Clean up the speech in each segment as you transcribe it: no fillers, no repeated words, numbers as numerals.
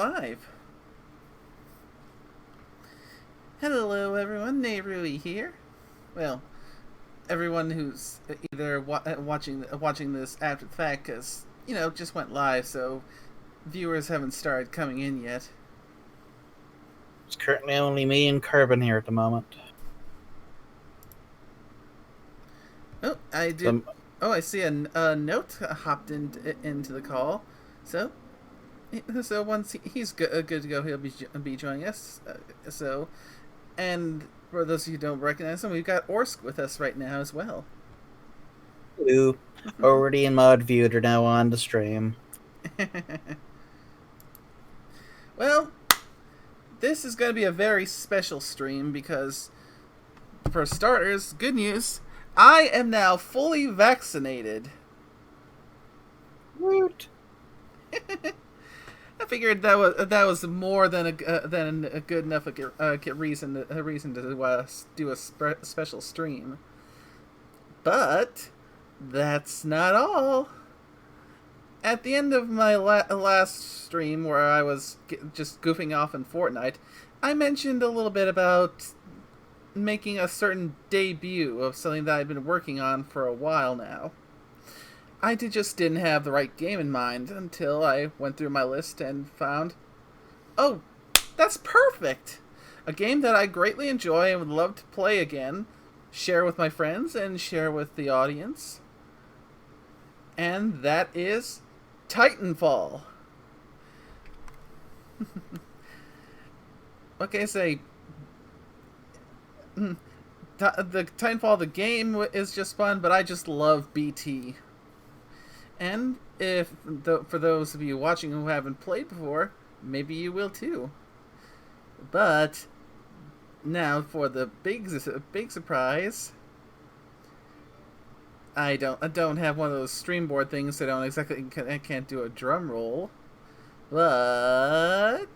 live. Hello, everyone. Neirui here. Well, everyone who's either watching this after the fact, because just went live, so viewers haven't started coming in yet. It's currently only me and Carbon here at the moment. Oh, I did. I see a note hopped into the call. So once he's good to go, he'll be joining us. And for those of you who don't recognize him, we've got Orsk with us right now as well. Hello. Already in mod view, they're now on the stream. Well, this is going to be a very special stream because, for starters, good news, I am now fully vaccinated. Woot. I figured that was more than a good enough reason to do a special stream. But that's not all. At the end of my last stream, where I was just goofing off in Fortnite, I mentioned a little bit about making a certain debut of something that I've been working on for a while now. I just didn't have the right game in mind until I went through my list and found, oh, that's perfect! A game that I greatly enjoy and would love to play again, share with my friends, and share with the audience. And that is Titanfall. What can I say? The Titanfall, the game, is just fun, but I just love BT. And for those of you watching who haven't played before, maybe you will too. But now for the big surprise, I don't have one of those stream board things that I can't do a drum roll, but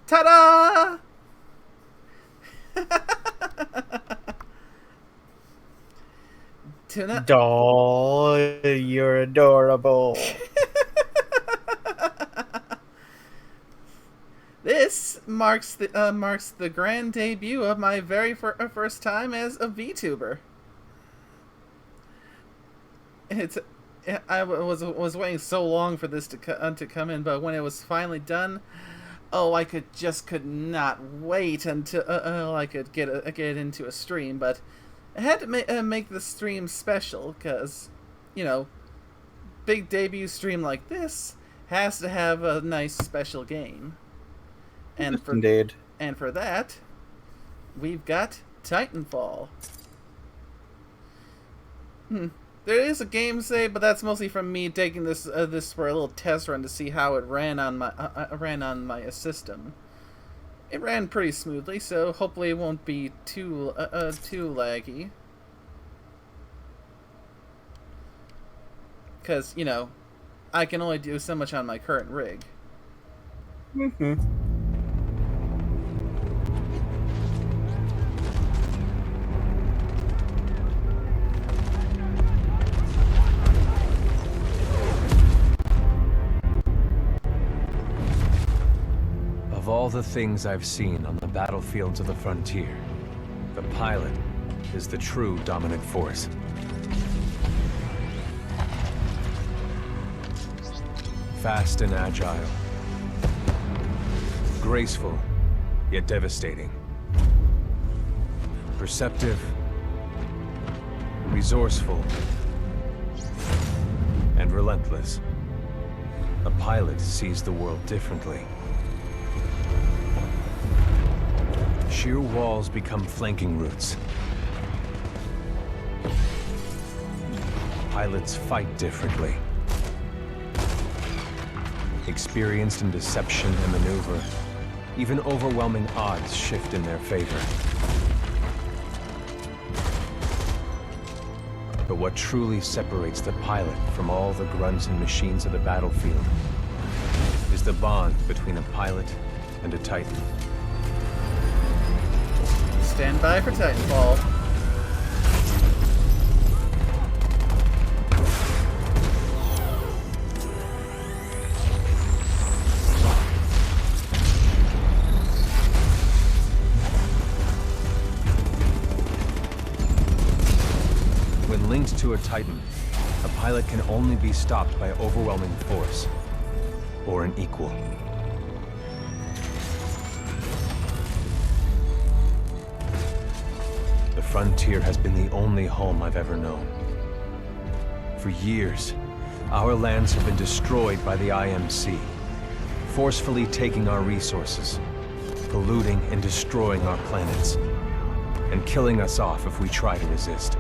ta-da! Doll, you're adorable. This marks the grand debut of my very first time as a VTuber. I was waiting so long for this to come in, but when it was finally done, I could not wait until I could get into a stream. But I had to make the stream special because, big debut stream like this has to have a nice special game. And for that, we've got Titanfall. There is a game save, but that's mostly from me taking this for a little test run to see how it ran on my system. It ran pretty smoothly, so hopefully it won't be too laggy. Because I can only do so much on my current rig. Of all the things I've seen on the battlefields of the frontier, the pilot is the true dominant force. Fast and agile. Graceful, yet devastating. Perceptive, resourceful, and relentless. A pilot sees the world differently. Sheer walls become flanking routes. Pilots fight differently. Experienced in deception and maneuver, even overwhelming odds shift in their favor. But what truly separates the pilot from all the grunts and machines of the battlefield is the bond between a pilot and a Titan. Stand by for Titanfall. to a Titan, a pilot can only be stopped by overwhelming force, or an equal. The frontier has been the only home I've ever known. For years, our lands have been destroyed by the IMC, forcefully taking our resources, polluting and destroying our planets, and killing us off if we try to resist.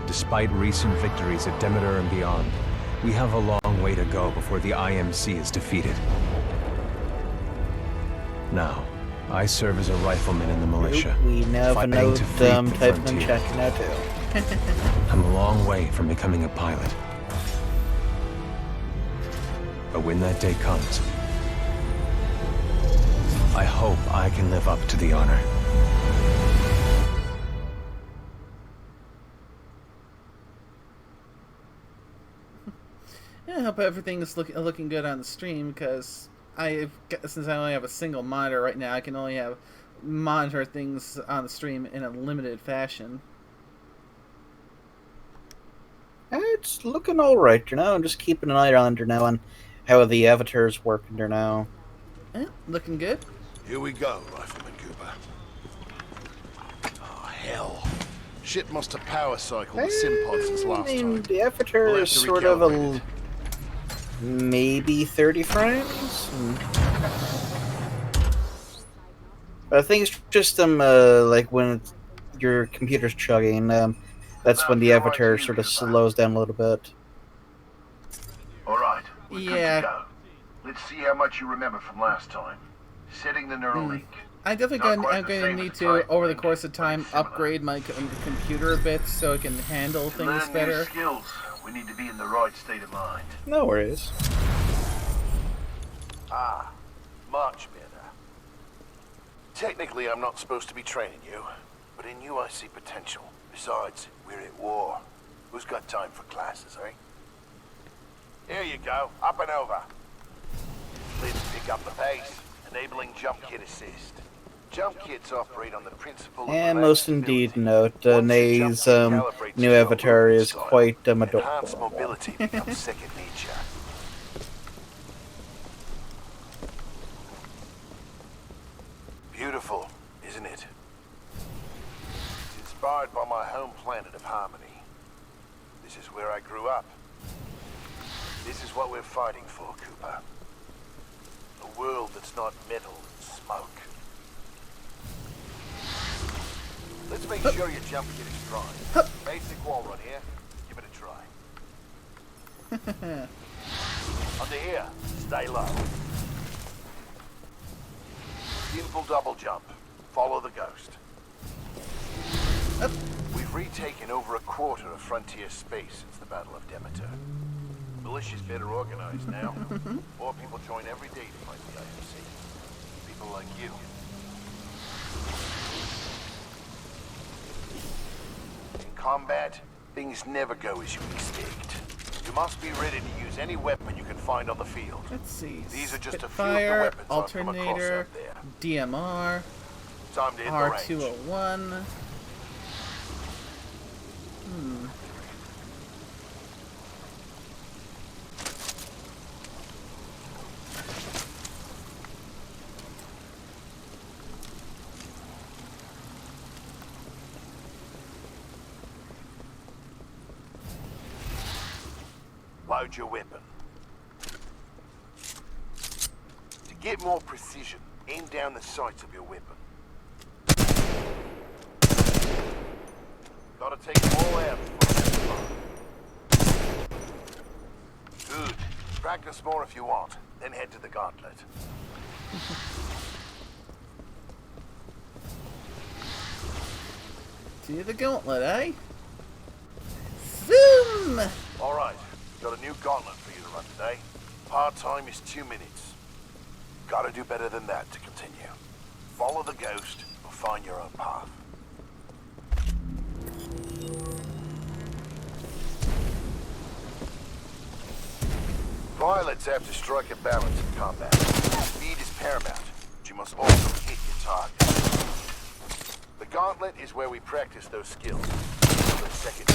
Despite recent victories at Demeter and beyond, we have a long way to go before the IMC is defeated. Now, I serve as a rifleman in the militia, We now have a fighting note to free the type in frontier. check now too. I'm a long way from becoming a pilot. But when that day comes, I hope I can live up to the honor. Yeah, I hope everything's looking good on the stream, because since I only have a single monitor right now, I can only monitor things on the stream in a limited fashion. It's looking alright, I'm just keeping an eye on how the avatar's working now. Yeah, looking good. Here we go, Rifleman Cooper. Oh, hell. Shit must have power cycled the sim pod since last time. The avatar We'll have is to sort of recalibrate it. maybe 30 frames. I think it's just like when your computer's chugging, that's when the avatar sort of slows down a little bit. Alright, we're good Yeah. to go. Let's see how much you remember from last time. Setting the neural link. I'm going to need to, over the course of time, upgrade my computer a bit so it can handle To things learn new better. skills, we need to be in the right state of mind. No worries. Ah, much better. Technically, I'm not supposed to be training you, but in you I see potential. Besides, we're at war. Who's got time for classes, eh? Here you go, up and over. Let's pick up the pace, enabling jump kit assist. Jump kits operate on the principle of And most reliability. indeed note, Once the jump Nay's kit calibrates new to your avatar movement is style, quite enhanced adorable. mobility becomes second nature. Beautiful, isn't it? It's inspired by my home planet of Harmony. This is where I grew up. This is what we're fighting for, Cooper. A world that's not metal and smoke. Let's make sure your jump kit is dry. Basic wall run here. Give it a try. Under here, stay low. Beautiful double jump. Follow the ghost. We've retaken over a quarter of frontier space since the Battle of Demeter. Militia's better organized now. More people join every day to fight the IMC. People like you. In combat, things never go as you expect. You must be ready to use any weapon you can find on the field. Let's see. These are just a few of the Spitfire, weapons I've come across alternator, out there. DMR, Time to hit the range. R201. Load your weapon. To get more precision, aim down the sights of your weapon. Gotta take them all out before you fire. Good. Practice more if you want, then head to the gauntlet. To the gauntlet, eh? Zoom! Alright, got a new gauntlet for you to run today. Part time is 2 minutes. Gotta do better than that to continue. Follow the ghost or find your own path. Pilots have to strike a balance in combat. Speed is paramount, but you must also hit your target. The gauntlet is where we practice those skills. Let's second.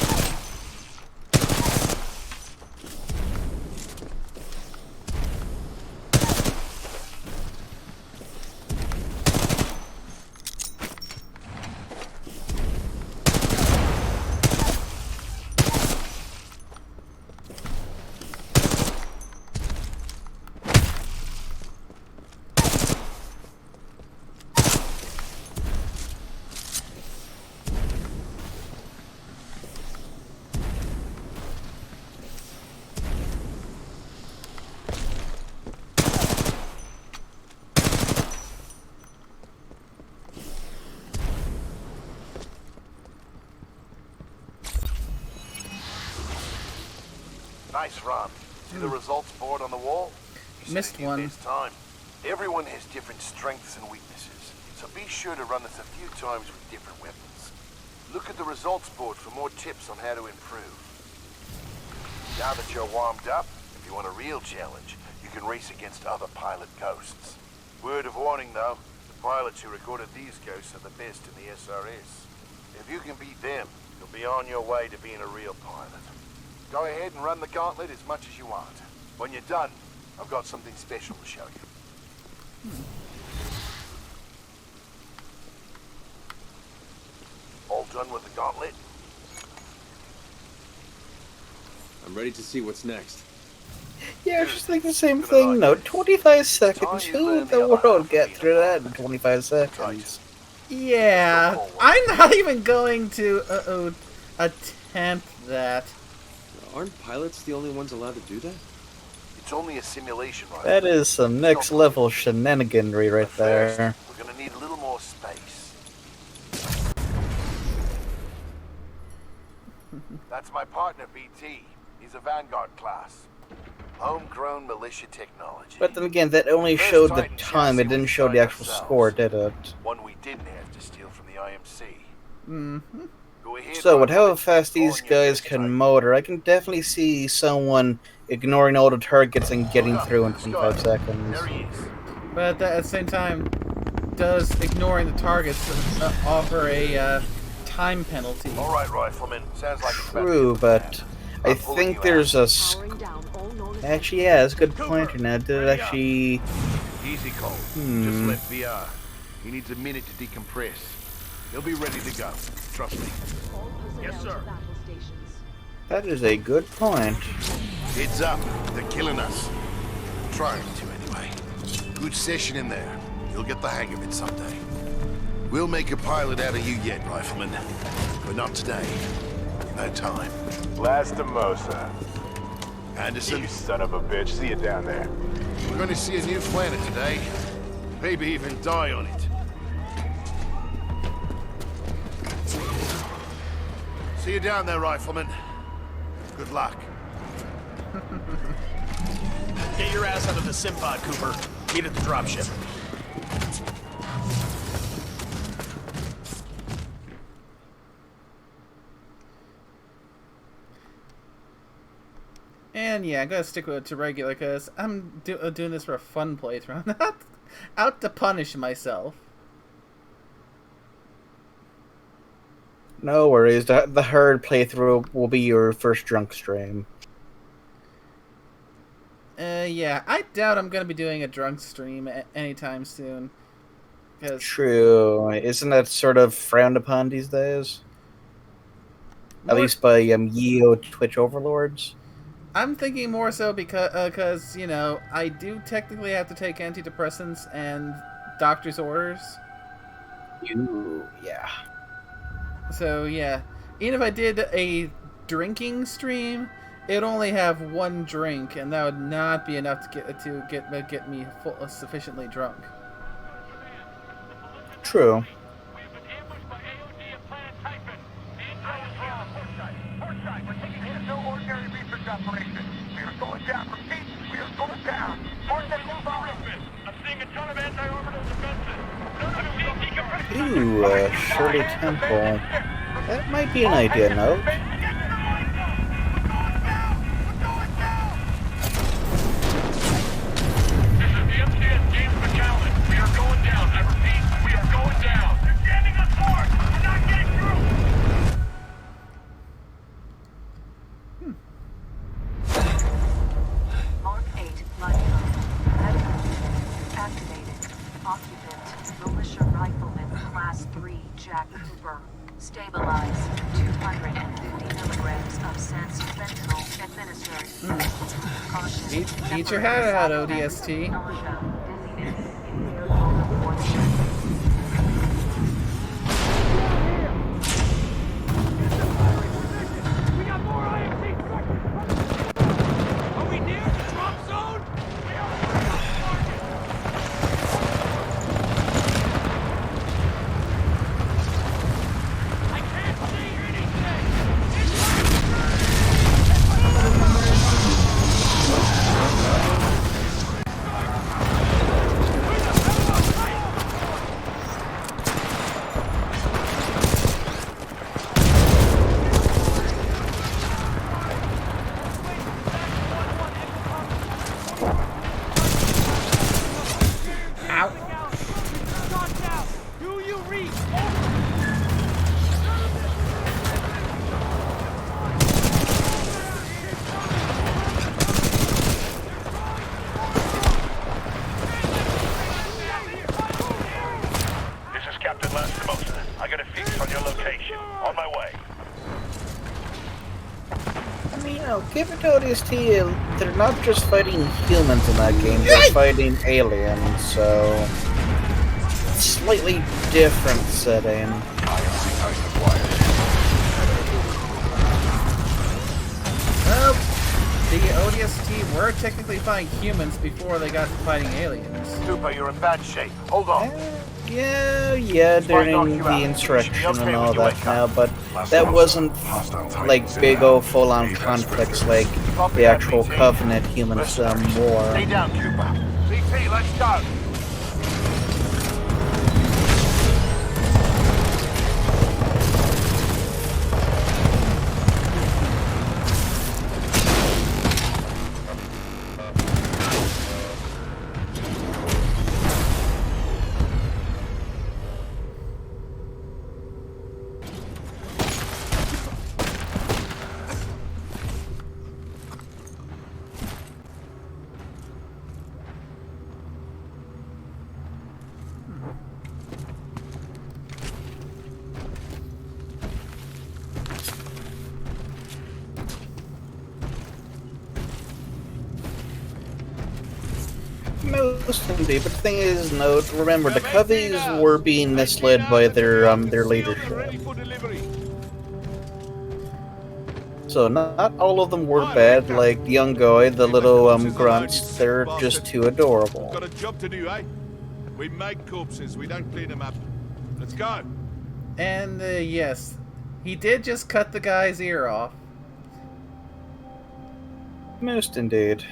Nice run. See the results board on the wall? You said Missed it you one. this time. Everyone has different strengths and weaknesses, so be sure to run this a few times with different weapons. Look at the results board for more tips on how to improve. Now that you're warmed up, if you want a real challenge, you can race against other pilot ghosts. Word of warning though, the pilots who recorded these ghosts are the best in the SRS. If you can beat them, you'll be on your way to being a real pilot. Go ahead and run the gauntlet as much as you want. When you're done, I've got something special to show you. All done with the gauntlet? I'm ready to see what's next. Yeah, I was just thinking the same thing. No, 25 seconds. Who in the world get through that in 25 seconds? Yeah, I'm not even going to attempt that. Aren't pilots the only ones allowed to do that? It's only a simulation, right? That is some next level shenaniganry right there. We're gonna need a little more space. That's my partner, BT. He's a Vanguard class. Homegrown militia technology. But then again, that only showed the time, it didn't show the actual score, did it? One we didn't have to steal from the IMC. Mm-hmm. Go ahead, So, with how Ryan. fast these Go on your guys first can strike. motor, I can definitely see someone ignoring all the targets and getting through in 25 seconds. There he is. But at the same time, does ignoring the targets offer a time penalty? All right, Rifleman. Sounds like it's about to True, get the but plan. I I'm pulling think you there's out. a... Actually, yeah, it's a good pointer now. Did it actually... Easy, Cole. Just left VR. He needs a minute to decompress. He'll be ready to go. Trust me. Yes, sir. That is a good point. Heads up. They're killing us. Trying to, anyway. Good session in there. You'll get the hang of it someday. We'll make a pilot out of you yet, Rifleman. But not today. No time. Lastimosa. Anderson, You son of a bitch. See you down there. we're going to see a new planet today. Maybe even die on it. See you down there, Rifleman. Good luck. Get your ass out of the Simpod, Cooper. Meet at the dropship. And yeah, I'm gonna stick with it to regular because I'm doing this for a fun playthrough, not out to punish myself. No worries, the hard playthrough will be your first drunk stream. Yeah, I doubt I'm gonna be doing a drunk stream anytime soon. Because True. Isn't that sort of frowned upon these days? At least by Yeo Twitch overlords? I'm thinking more so because you know, I do technically have to take antidepressants and doctor's orders. Ooh, yeah. So yeah, even if I did a drinking stream, it'd only have one drink, and that would not be enough to get me sufficiently drunk. True. We've been ambushed by AOD at Planet Titan. We're taking hit. No ordinary research operation. We are going down. Repeat, we are going down. I'm seeing a ton of anti-orbital defenses. Ooh, Shirley Temple. That might be an idea, no? This is the MCS James McCallum. We are going down. I repeat, we are going down. They're jamming us hard. We're not getting through. Eat your hat out, ODST. Are we near the drop zone? We are target. I can't see anything. Ow. Shots out. Do you read? This is Captain Lastimosa. I got a fix on your location. On my way. I mean, give it to ODST, they're not just fighting humans in that game, they're fighting aliens, so... Slightly different setting. Well, the ODST were technically fighting humans before they got to fighting aliens. Cooper, you're in bad shape. Hold on. Yeah, during the insurrection and all that now, but that wasn't like big old full-on conflicts like the actual Covenant humans war. Stay down, Cooper. CP, let's go. Most indeed, but the thing is, remember, the Coveys were being misled by their leadership. So not all of them were bad, like the young guy, the little grunts, they're just too adorable. Got a job to do, eh? We make corpses, we don't clean them up. Let's go. And yes, he did just cut the guy's ear off. Most indeed.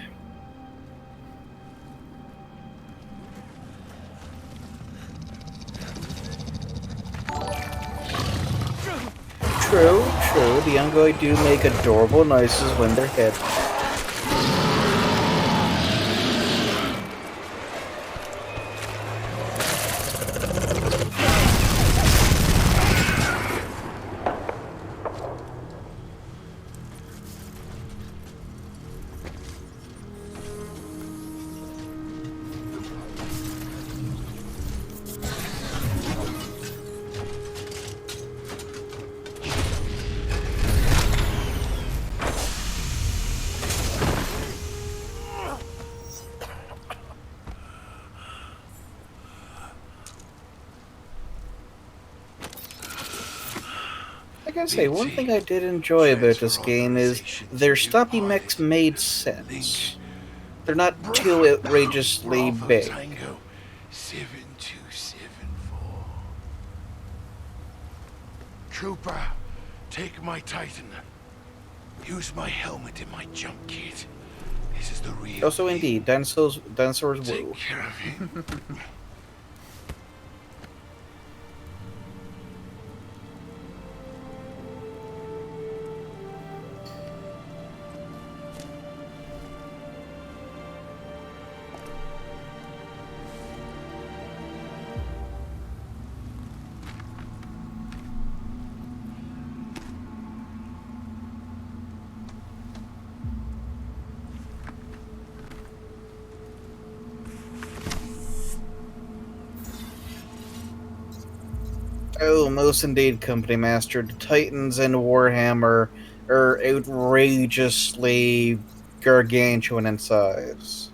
True, the young guy do make adorable noises when they're hit. I gotta say, one thing I did enjoy about this game is their stoppy mechs made sense. They're not too outrageously big. Tango 7274. Cooper, take my Titan. Use my helmet in my jump kit. This is the real. Also, indeed, dinosaurs woo. Take care of him. Oh, most indeed, Company Master. The Titans in Warhammer are outrageously gargantuan in size.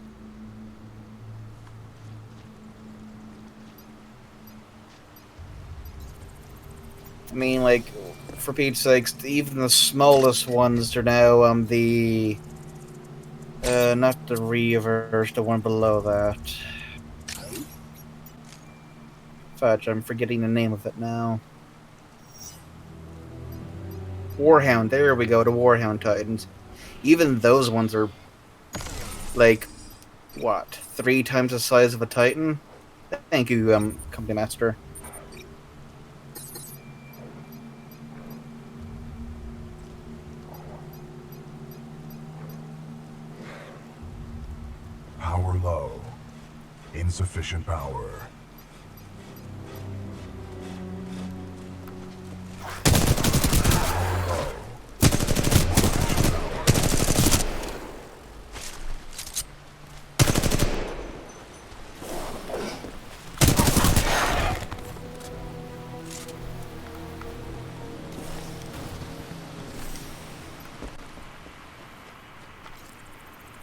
I mean, like, for Pete's sakes, even the smallest ones are now not the Reavers, the one below that. Fudge, I'm forgetting the name of it now. Warhound, there we go, the Warhound Titans. Even those ones are, like, what, 3 times the size of a Titan? Thank you, Company Master. Power low. Insufficient power.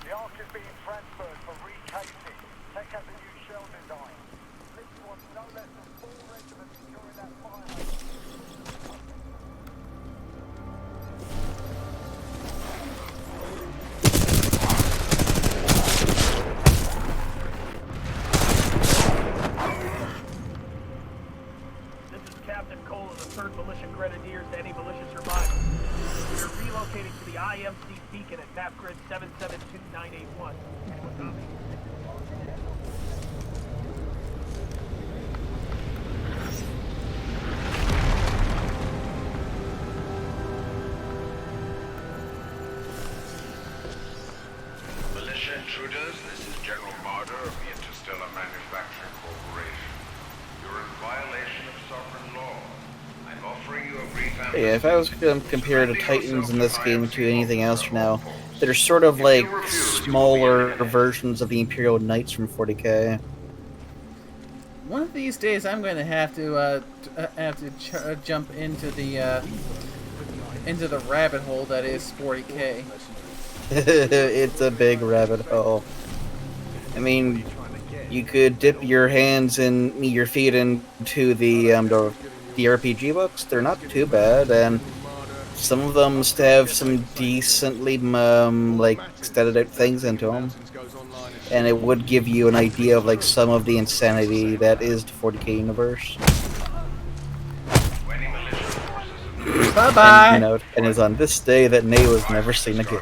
The Ark is being transferred for recasing. Check out the new shell design. This was no less than 4 regiments during that fire. This is Captain Cole of the 3rd Militia Grenadiers to any militia survivors. We are relocating to the IMC beacon at map grid 772981. Militia intruders, this is General Marder of the Interstellar Manufacturing Corporation. You're in violation of sovereign law. I'm offering you a brief amnesty. Yeah, if I was going to compare the Titans in this game to anything else now, they're sort of like smaller versions of the Imperial Knights from 40k. One of these days, I'm going to have to jump into the rabbit hole that is 40k. It's a big rabbit hole. I mean, you could dip your feet into the RPG books. They're not too bad, and some of them have some decently like studied out things into them, and it would give you an idea of like some of the insanity that is the 40k universe. Bye bye. And, and is on this day that Nay was never seen again.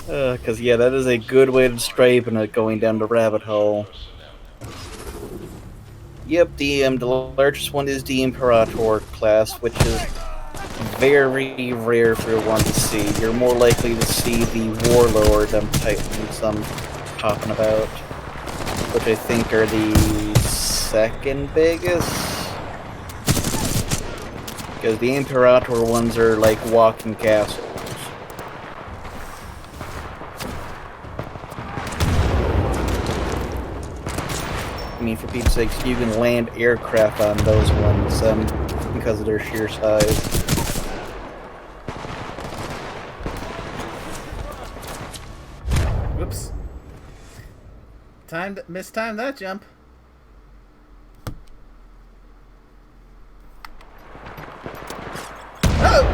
Because yeah, that is a good way to straighten it, going down the rabbit hole. Yep, the largest one is the Imperator class, which is very rare for one to see. You're more likely to see the Warlord Titans popping about, which I think are the second biggest. Because the Imperator ones are like walking castles. I mean, for Pete's sakes, you can land aircraft on those ones because of their sheer size. Whoops. Mistimed that jump. Oh!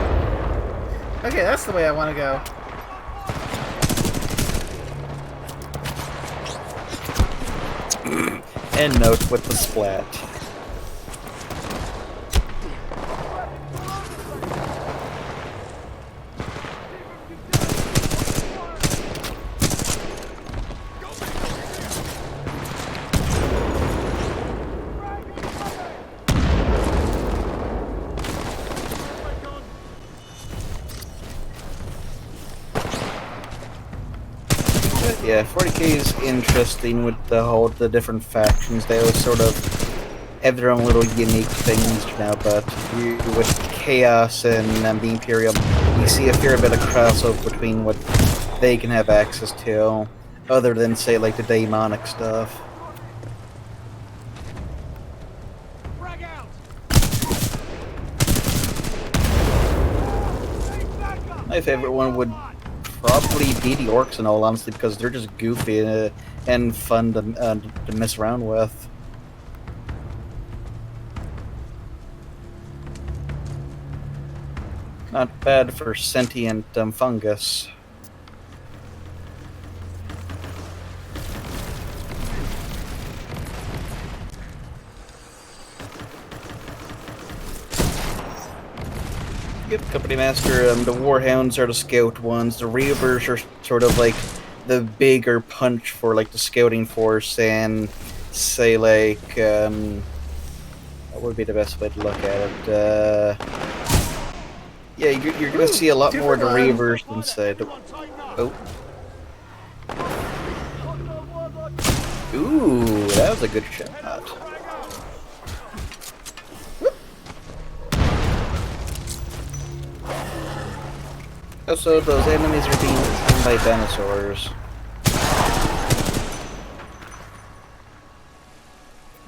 Okay, that's the way I want to go. End note with the splat. Yeah, 40k is interesting with the different factions. They all sort of have their own little unique things now, but with Chaos and the Imperium, you see a fair bit of crossover between what they can have access to, other than, say, like the demonic stuff. My favorite one would probably be the orcs, in all honesty, because they're just goofy and fun to mess around with. Not bad for sentient fungus. Yep, Company Master. The Warhounds are the scout ones. The Reavers are sort of like the bigger punch for like the scouting force, and say like what would be the best way to look at it? Yeah, you're gonna see a lot more of the Reavers than say the. Oh. Ooh, that was a good shot. Also, those enemies are being eaten by dinosaurs.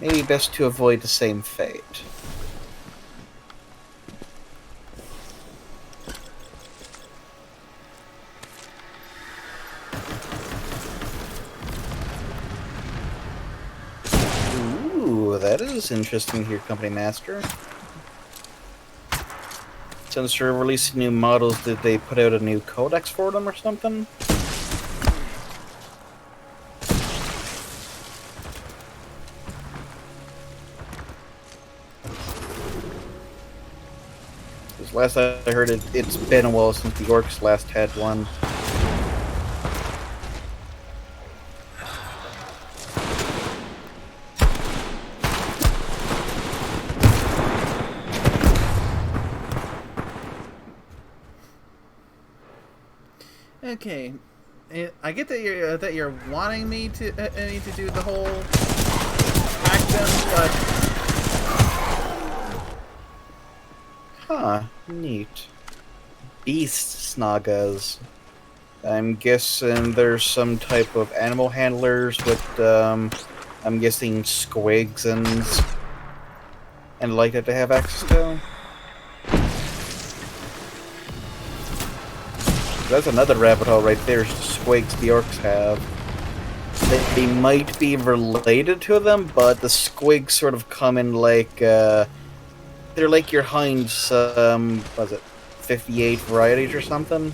Maybe best to avoid the same fate. Ooh, that is interesting here, Company Master. Since they're releasing new models, did they put out a new codex for them or something? Because last I heard, it's been a while since the orcs last had one. Okay, I get that you're wanting me to do the whole hack them, but Huh, neat. Beast snagas. I'm guessing there's some type of animal handlers with I'm guessing squigs and like that to have access to. That's another rabbit hole right there, is the squigs the orcs have. They might be related to them, but the squigs sort of come in like, they're like your Heinz, was it 58 varieties or something?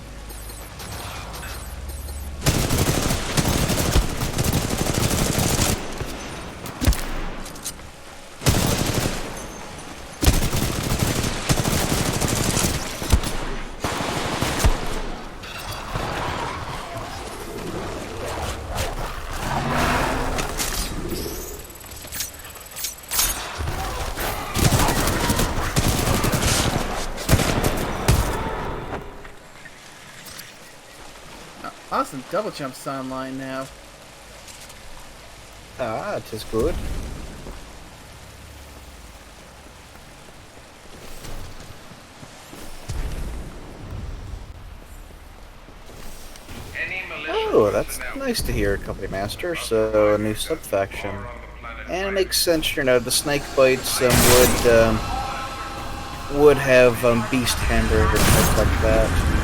awesome, double jumps online now. Ah, it is good. Oh, that's nice to hear, Company Master. So, a new sub-faction. And it makes sense, you know, the snake bites would have beast handlers and stuff like that.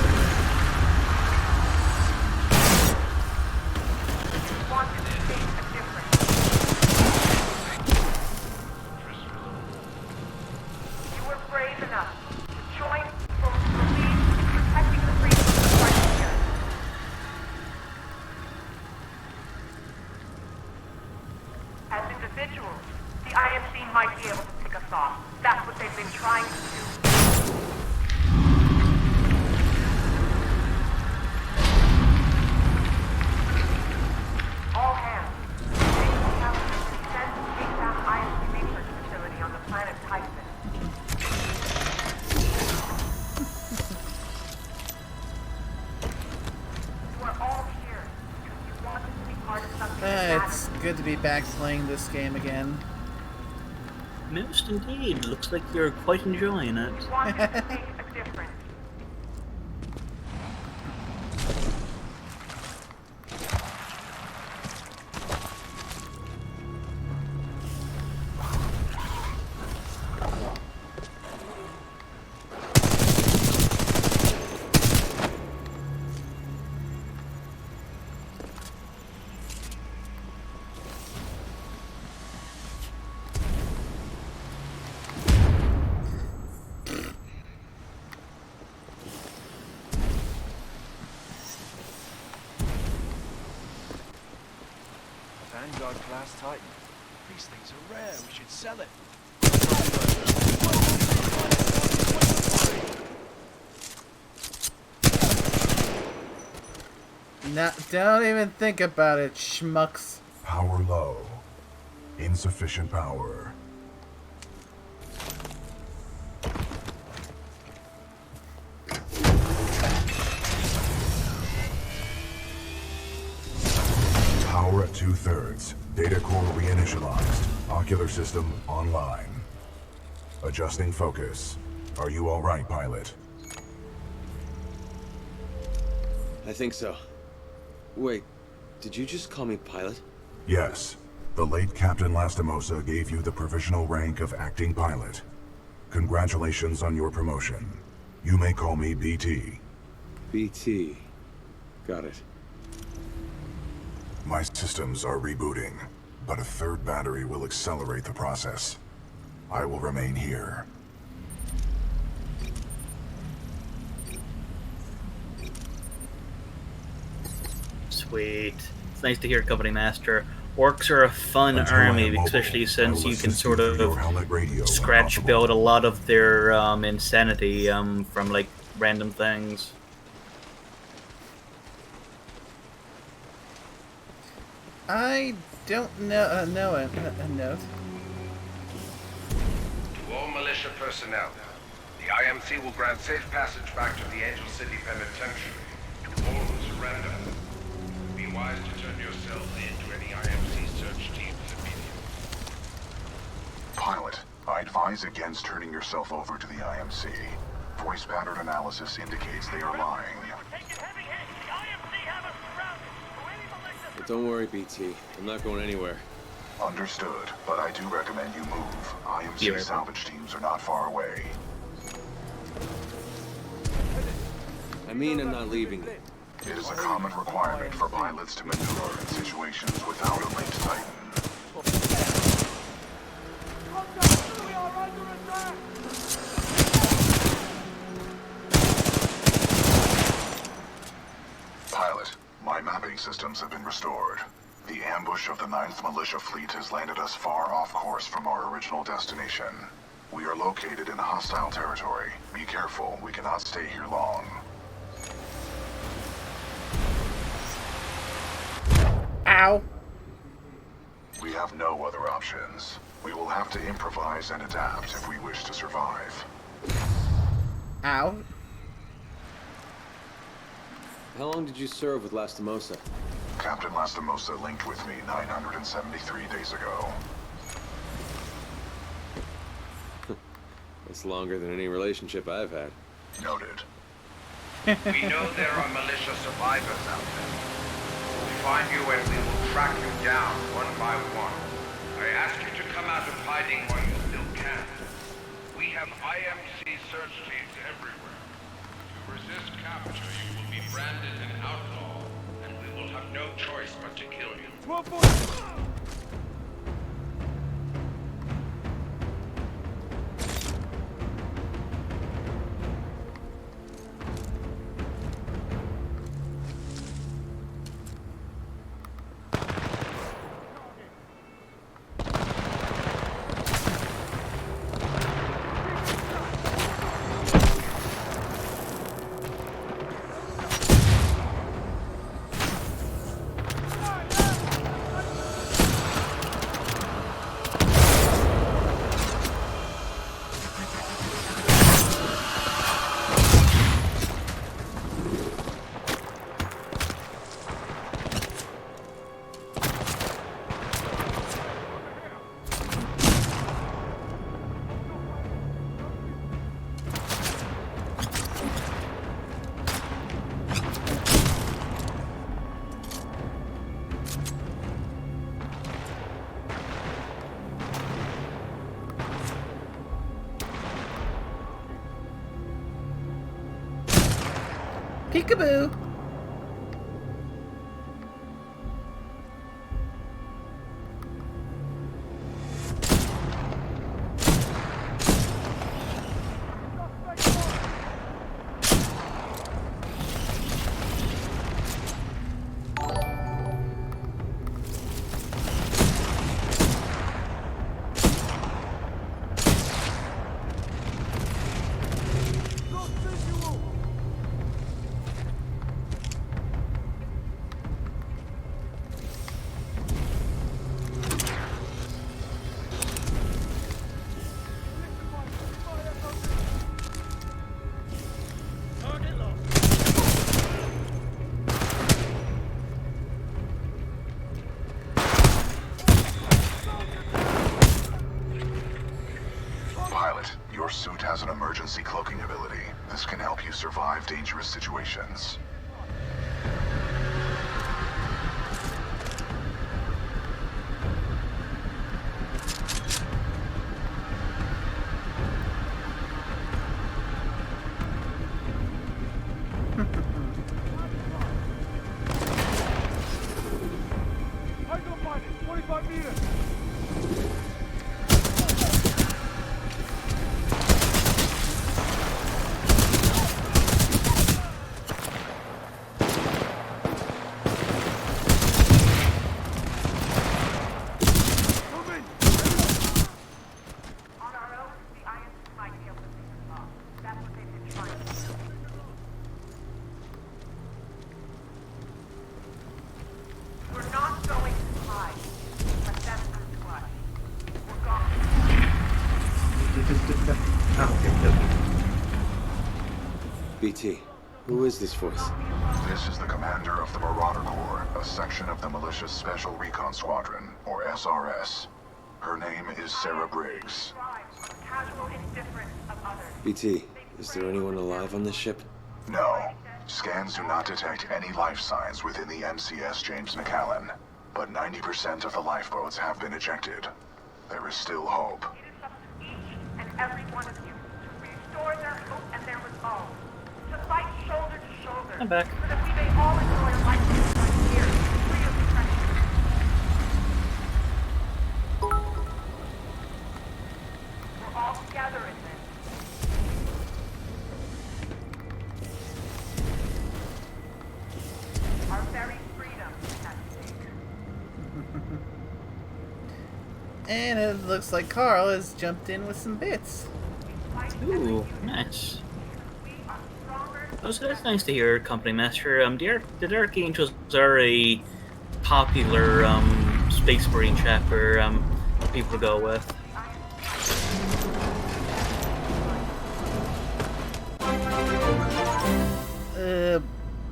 It's good to be back playing this game again. Most indeed. Looks like you're quite enjoying it. Vanguard class Titan. These things are rare. We should sell it. No, don't even think about it, schmucks. Power low. Insufficient power. Power at 2/3. Data core reinitialized. Ocular system online. Adjusting focus. Are you all right, pilot? I think so. Wait, did you just call me pilot? Yes. The late Captain Lastimosa gave you the provisional rank of acting pilot. Congratulations on your promotion. You may call me BT. BT. Got it. My systems are rebooting, but a third battery will accelerate the process. I will remain here. Sweet. It's nice to hear, Company Master. Orcs are a fun Until I am army, mobile, especially since I will you can assist sort you through of your helmet radio when scratch possible. build a lot of their insanity from like random things. I don't know. Know it. Note. To all militia personnel, the IMC will grant safe passage back to the Angel City Penitentiary. To all who surrender, be wise to turn yourself in to any IMC search teams immediately. Pilot, I advise against turning yourself over to the IMC. Voice pattern analysis indicates they are lying. Taking heavy hits. The IMC have us surrounded. So any militia... But don't worry, BT. I'm not going anywhere. Understood, but I do recommend you move. IMC salvage teams are not far away. I mean, I'm not leaving. It is a common requirement for pilots to maneuver in situations without a linked Titan. We are under attack! Pilot, my mapping systems have been restored. The ambush of the 9th Militia Fleet has landed us far off course from our original destination. We are located in hostile territory. Be careful, we cannot stay here long. Ow. We have no other options. We will have to improvise and adapt if we wish to survive. Ow. How long did you serve with Lastimosa? Captain Lastimosa linked with me 973 days ago. That's longer than any relationship I've had. Noted. We know there are militia survivors out there. We'll find you and we will track you down one by one. I ask you to come out of hiding while you still can. We have IMC search teams everywhere. To resist capture, you will be branded an outlaw, and we will have no choice but to kill you. 12-4! Peekaboo. of dangerous situations. Eyes on pilot, 25 meters. On our own, the IMC might be able to take us off. That's what they've been trying to do. We're not going to hide. But that's not clutch. We're gone. BT, who is this voice? This is the commander of the Marauder Corps, a section of the Militia's Special Recon Squadron, or SRS. Her name is Sarah Briggs. Casual indifference of others. BT, is there anyone alive on this ship? No. Scans do not detect any life signs within the MCS James McAllen, but 90% of the lifeboats have been ejected. There is still hope. It is up to each and every one of you to restore their hope and their resolve. To fight shoulder to shoulder. I'm back. So that we may all enjoy a life here, free of depression. We're all together in this. Our very freedom is at stake. And it looks like Carl has jumped in with some bits. Ooh, nice. That's nice to hear, Company Master. The Dark Angels are a popular Space Marine chapter people go with.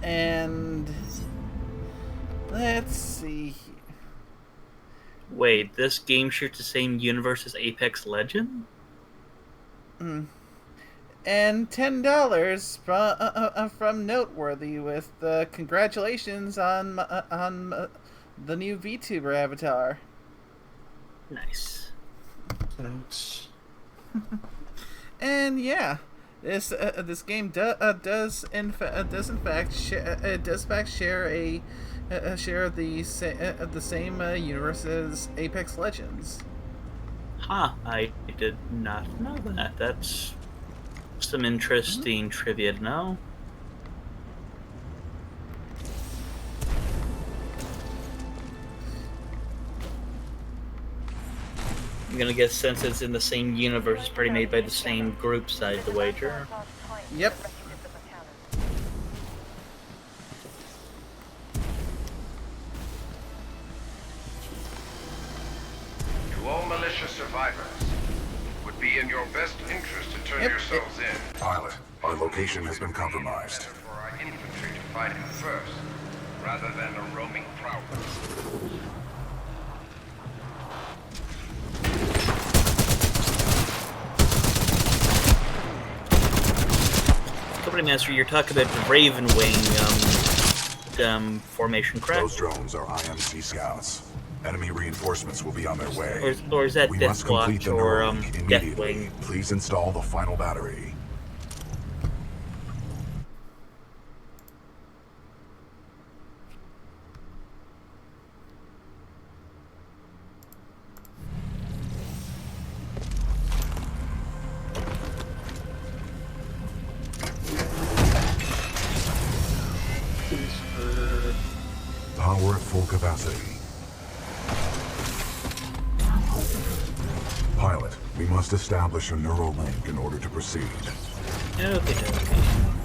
And let's see. Wait, this game shares the same universe as Apex Legend? And $10 from Noteworthy with congratulations on the new VTuber avatar. Nice. Thanks. And yeah, this game does in fact share a share of the same universe as Apex Legends. Huh, I did not know that. That's some interesting trivia to know. I'm gonna guess since it's in the same universe, it's probably made by the same group side the wager. Yep. To all militia survivors, it would be in your best interest to turn yourselves in. Pilot, our location has been compromised. For our infantry to fight him first, rather than a roaming prowler. Company Master, you're talking about the Raven Wing formation, correct? Those drones are IMC scouts. Enemy reinforcements will be on their way. Or is that We must complete Deathwatch the or Neuralink immediately. Deathwing? Please install the final battery. Power at full capacity. Pilot, we must establish a neural link in order to proceed. Okay.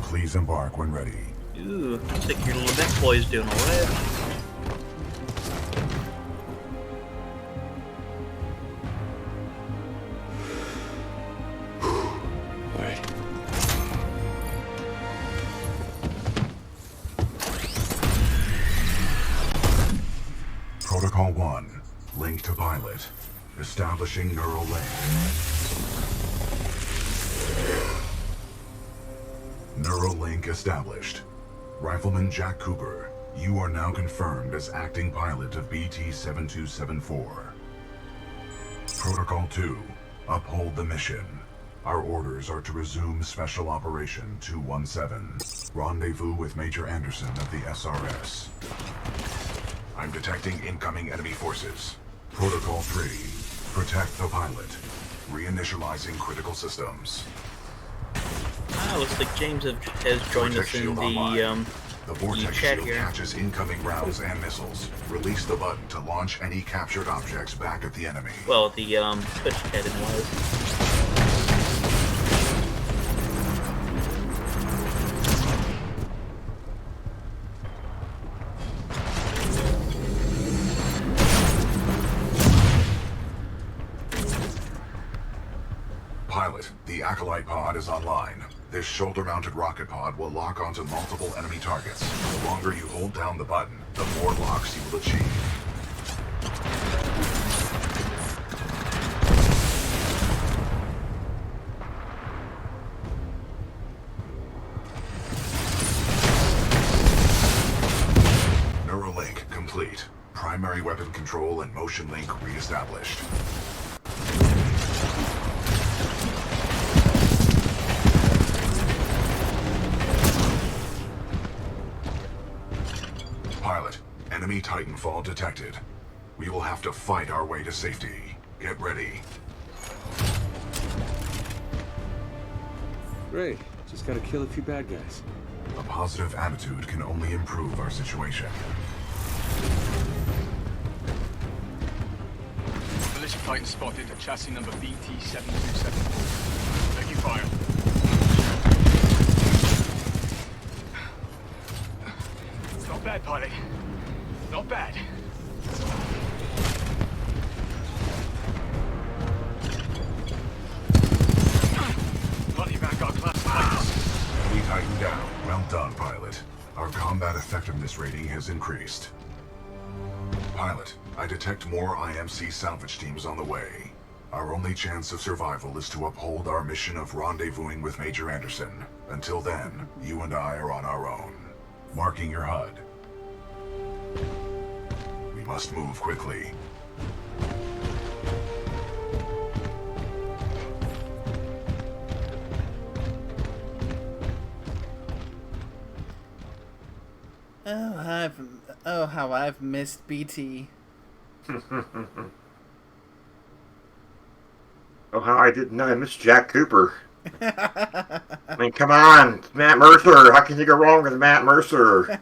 Please embark when ready. Ooh, looks like your little neck boy's doing alright. Alright. Protocol 1. Link to pilot. Establishing neural link. Neuralink established. Rifleman Jack Cooper, you are now confirmed as acting pilot of BT-7274. Protocol 2, uphold the mission. Our orders are to resume Special Operation 217. Rendezvous with Major Anderson of the SRS. I'm detecting incoming enemy forces. Protocol 3, protect the pilot. Reinitializing critical systems. Looks like James has joined us in The vortex chat shield here. catches incoming rounds and missiles. Release the button to launch any captured objects back at the enemy. Well, the Twitch chat didn't was. Pilot, the Acolyte pod is online. This shoulder-mounted rocket pod will lock onto multiple enemy targets. The longer you hold down the button, the more locks you will achieve. Neuralink complete. Primary weapon control and motion link re-established. Pilot, enemy Titanfall detected. We will have to fight our way to safety. Get ready. Great. Just gotta kill a few bad guys. A positive attitude can only improve our situation. Militia fighter spotted at chassis number BT-7274. Taking fire. Not bad, pilot. Not bad. Bloody Vanguard class fighters. We tighten down. Well done, pilot. Our combat effectiveness rating has increased. Pilot, I detect more IMC salvage teams on the way. Our only chance of survival is to uphold our mission of rendezvousing with Major Anderson. Until then, you and I are on our own. Marking your HUD. We must move quickly. Oh, how I've missed BT. Oh, how I didn't know I missed Jack Cooper. I mean, come on, it's Matt Mercer. How can you go wrong with Matt Mercer?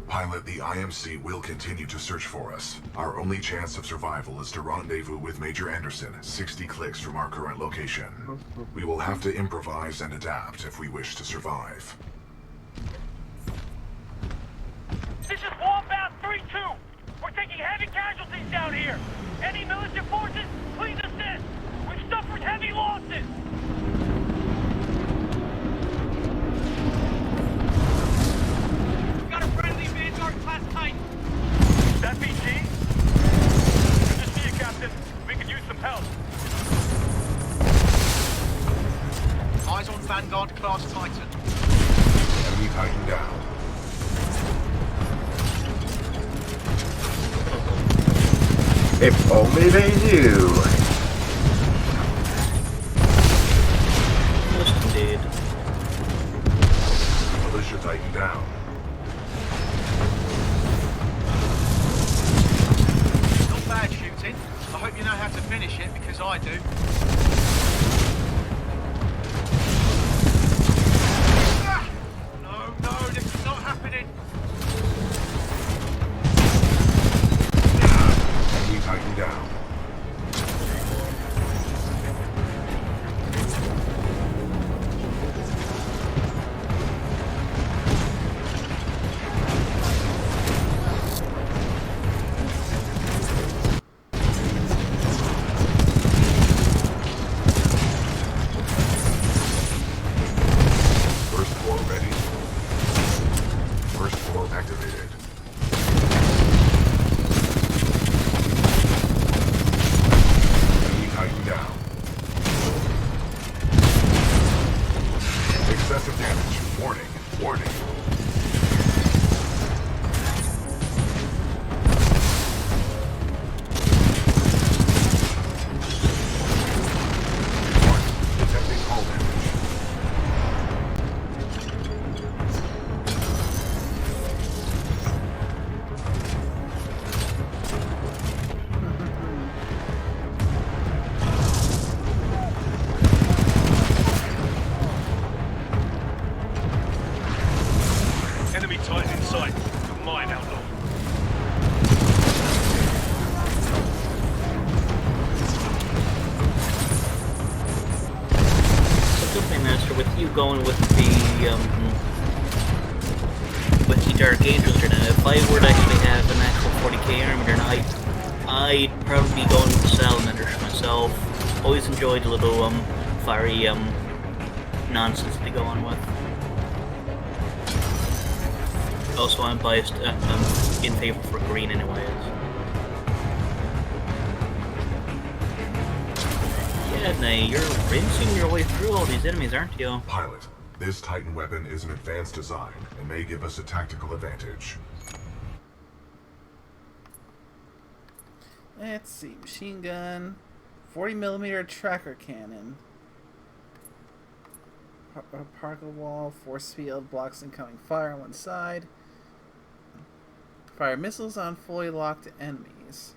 Pilot, the IMC will continue to search for us. Our only chance of survival is to rendezvous with Major Anderson, 60 clicks from our current location. We will have to improvise and adapt if we wish to survive. This is Wombat 3-2. We're taking heavy casualties down here. Any militia forces, please assist. We've suffered heavy losses. Got a friendly Vanguard class Titan. That BT? Good to see you, Captain. We could use some help. Eyes on Vanguard class Titan. Enemy Titan down. If only they knew. Yes, indeed. Militia Titan down. Not bad shooting. I hope you know how to finish it, because I do. No, this is not happening. Enemy Titan down. going with the Dark Angels here now. If I were to actually have an actual 40k army here now, I'd probably be going with the Salamanders myself. Always enjoyed the little fiery nonsense they go on with. Also, I'm biased in favor for green anyways. Yeah, now you're rinsing your way through all these enemies, aren't you? Pilot, this Titan weapon is an advanced design and may give us a tactical advantage. Let's see. Machine gun. 40mm tracker cannon. Particle wall. Force field blocks incoming fire on one side. Fire missiles on fully locked enemies.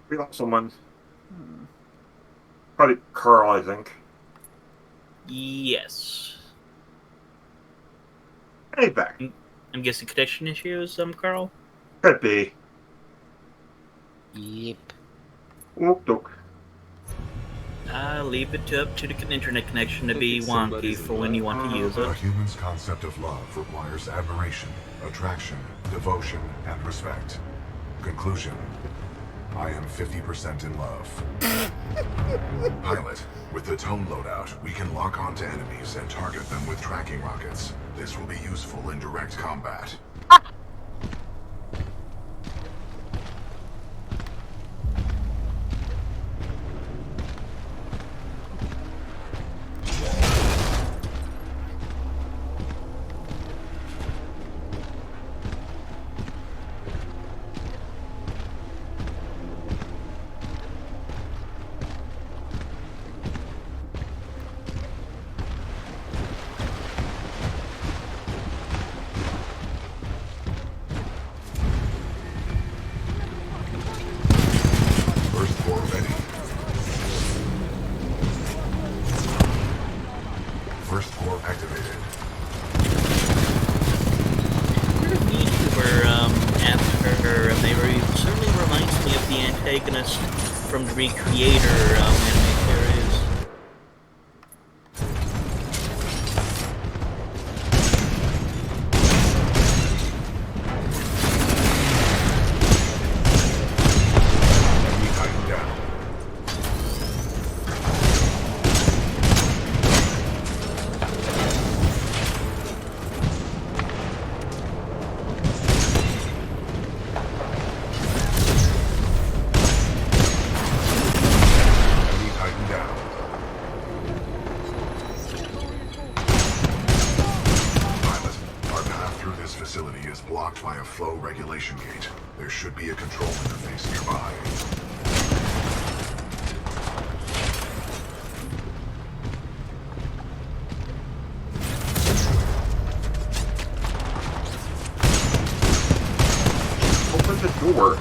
We lost someone. Probably Carl, I think. Yes. Hey, back. I'm guessing connection issues, Carl? Could be. Yep. Look. Leave it up to the internet connection to be wonky for when you want to use A it. human's concept of love requires admiration, attraction, devotion, and respect. Conclusion. I am 50% in love. Pilot, with the tone loadout, we can lock onto enemies and target them with tracking rockets. This will be useful in direct combat. First floor activated. They certainly reminds me of the antagonist from the Recreator anime series. Facility is blocked by a flow regulation gate. There should be a control interface nearby. Open the door.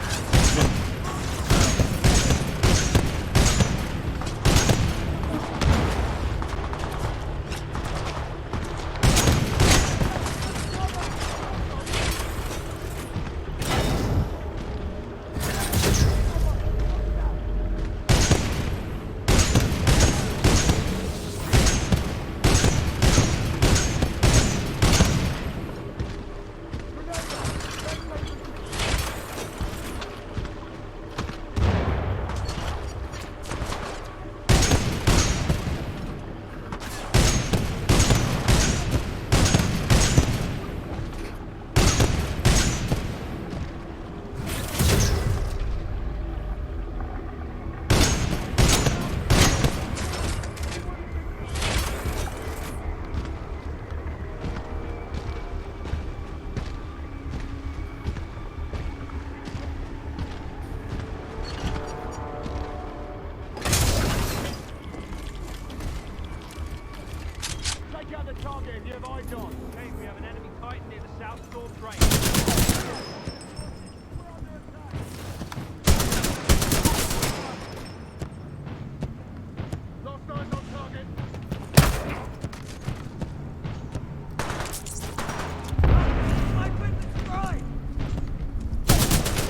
Take out the target if you have eyes on. Okay, we have an enemy Titan near the South Storm train. Lost eyes on target.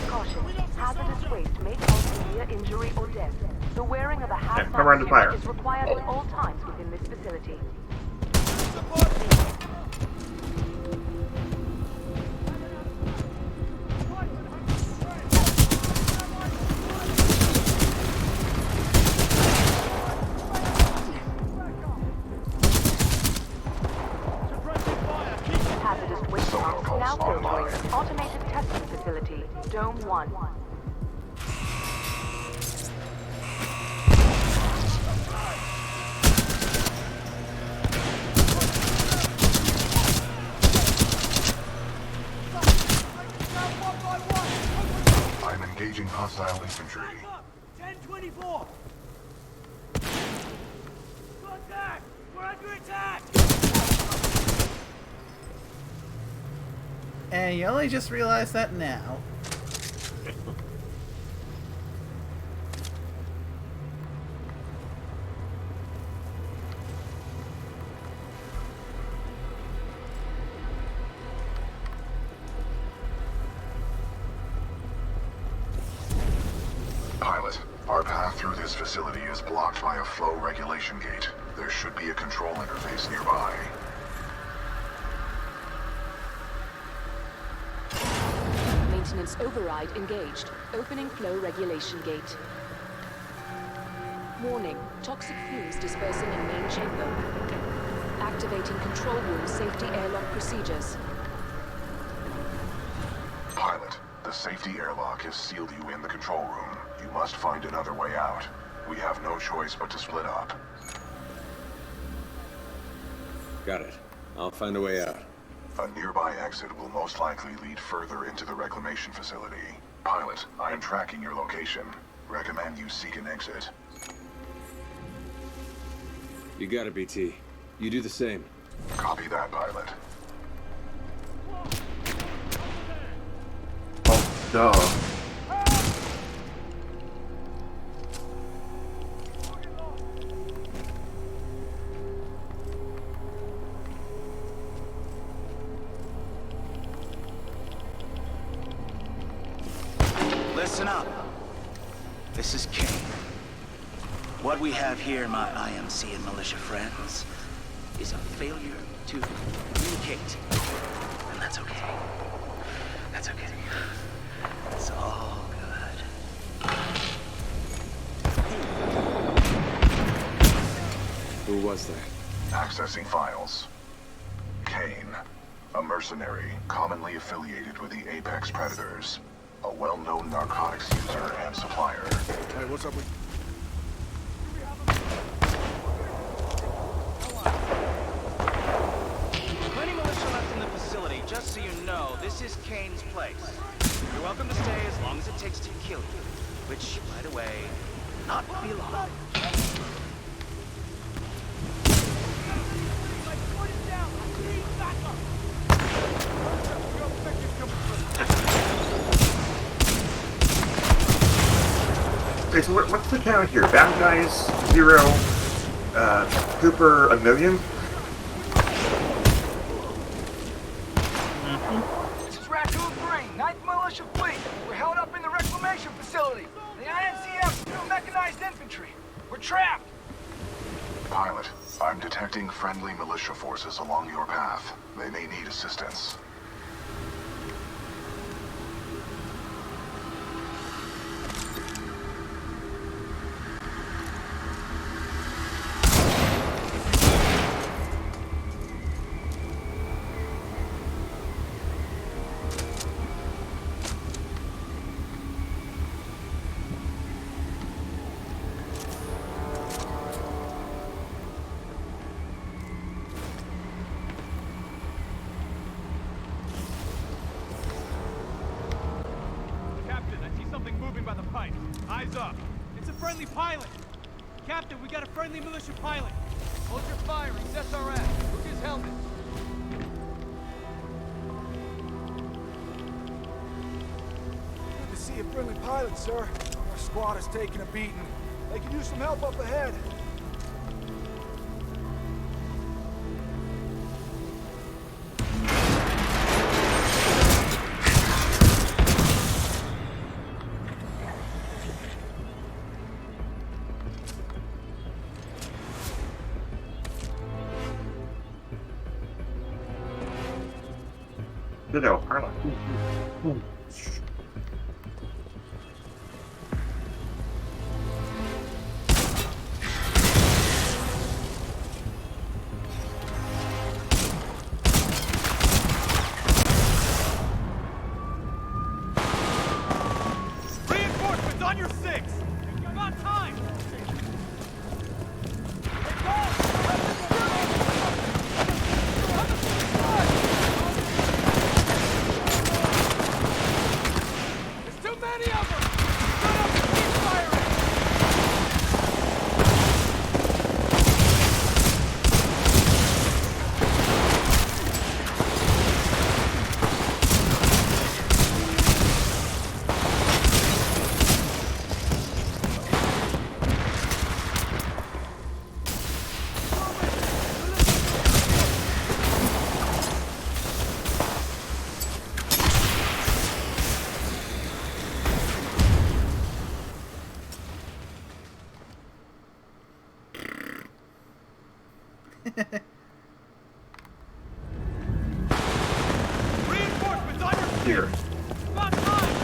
Caution. Hazardous waste may cause severe injury or death, the wearing of a hazmat come around the fire. suit is required at all times within this facility. Hazardous waste dumps now filtering. Automated testing facility, Dome 1. I'm engaging hostile infantry. 1024! Contact! We're under attack! And you only just realized that now. Pilot, our path through this facility is blocked by a flow regulation gate. There should be a control interface nearby. Maintenance override engaged. Opening flow regulation gate. Warning. Toxic fumes dispersing in main chamber. Activating control room safety airlock procedures. Pilot, the safety airlock has sealed you in the control room. You must find another way out. We have no choice but to split up. Got it. I'll find a way out. A nearby exit will most likely lead further into the reclamation facility. Pilot, I am tracking your location. Recommend you seek an exit. You got it, BT. You do the same. Copy that, pilot. Oh, duh. Listen up. This is Kane. What we have here, my IMC and militia friends, is a failure to communicate. And that's okay. That's okay. It's all good. Who was that? Accessing files. Kane, a mercenary commonly affiliated with the Apex Predators. A well-known narcotics user and supplier. Hey, what's up with... Plenty militia left in the facility, just so you know, this is Kane's place. You're welcome to stay as long as it takes to kill you. Which, by the way, not be long. Okay, so what's the count here? Bad guys, 0. Cooper, 1,000,000? This is Raccoon 3, 9th Militia Fleet. We're held up in the reclamation facility. The INCF new mechanized infantry. We're trapped. Pilot, I'm detecting friendly militia forces along your path. They may need assistance. Captain, I see something moving by the pipe. Eyes up. It's a friendly pilot. Captain, we got a friendly militia pilot. Hold your fire. He's SRS. Look his helmet. Good to see a friendly pilot, sir. Our squad is taking a beating. They could use some help up ahead. Ditto. Pilot. Reinforcements on your 6! You got time! There's too many of them! Shut up and keep firing! Reinforcements on your Here. Got time!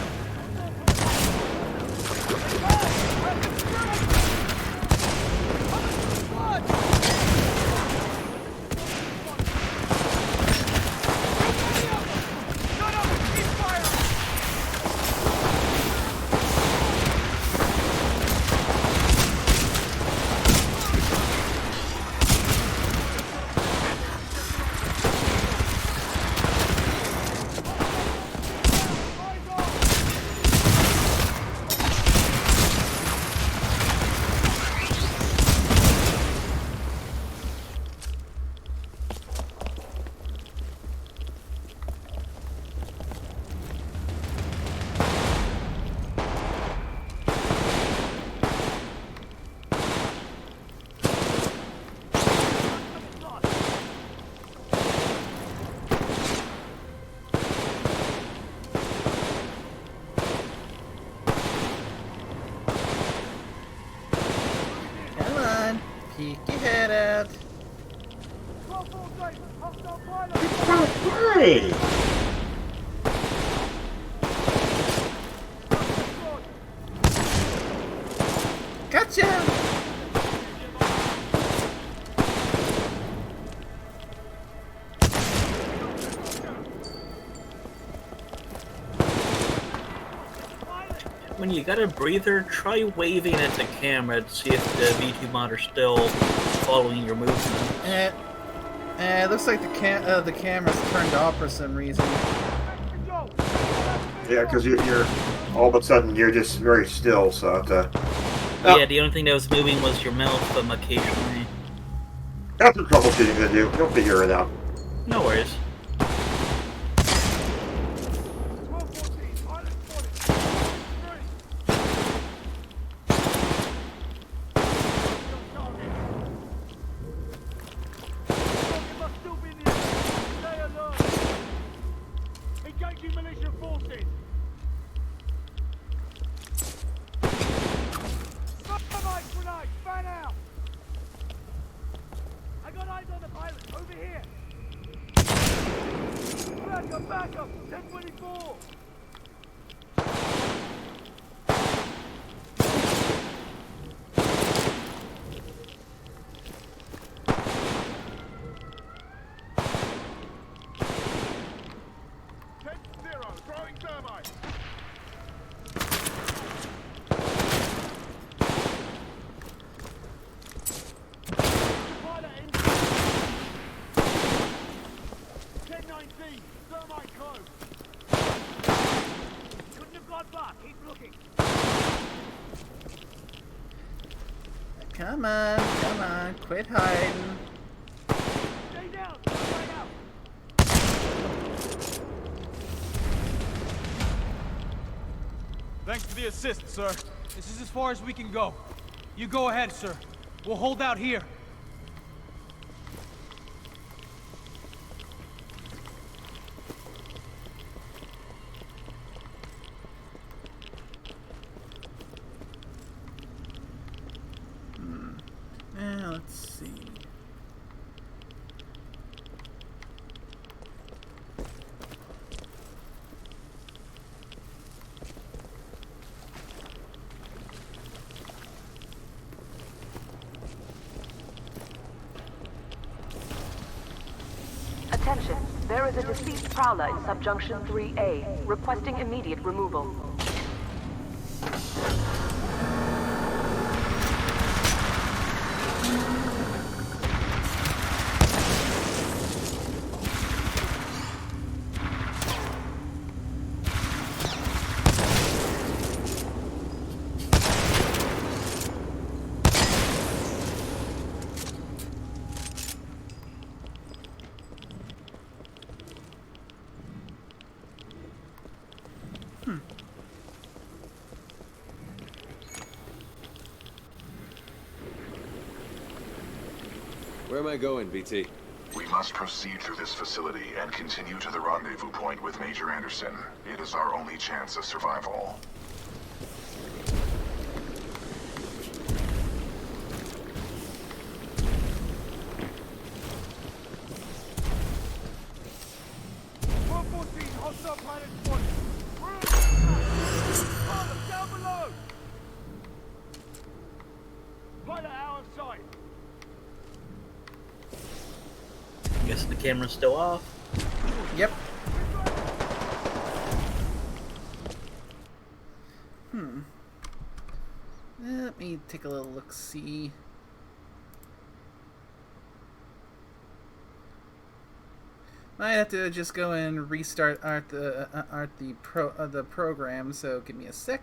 Shut up and keep firing! Come on, peek your head out. Hey! Gotcha! When you got a breather, try waving at the camera to see if the V2 mod are still following your movement. Looks like the camera's turned off for some reason. Yeah, because you're all of a sudden you're just very still, so Yeah, the only thing that was moving was your mouth occasionally. that's some troubleshooting to do. You'll figure it out. No worries. Engaging militia forces! Dynamite grenade! Fan out! I got eyes on the pilot! Over here! Backup! Backup! 1024! Throwing thermite! Pilot in. 1019, thermite close. Couldn't have got back, keep looking. Come on, quit hiding. Stay down, right out. Thanks for the assist, sir. This is as far as we can go. You go ahead, sir. We'll hold out here. Let's see. is a deceased prowler in Subjunction 3A, requesting immediate removal. Where am I going, BT? We must proceed through this facility and continue to the rendezvous point with Major Anderson. It is our only chance of survival. Hostile planet spotted. Pilot, down below! Pilot out of sight. Guess the camera's still off. Yep. Let me take a little look-see. Might have to just go and restart the program, so give me a sec.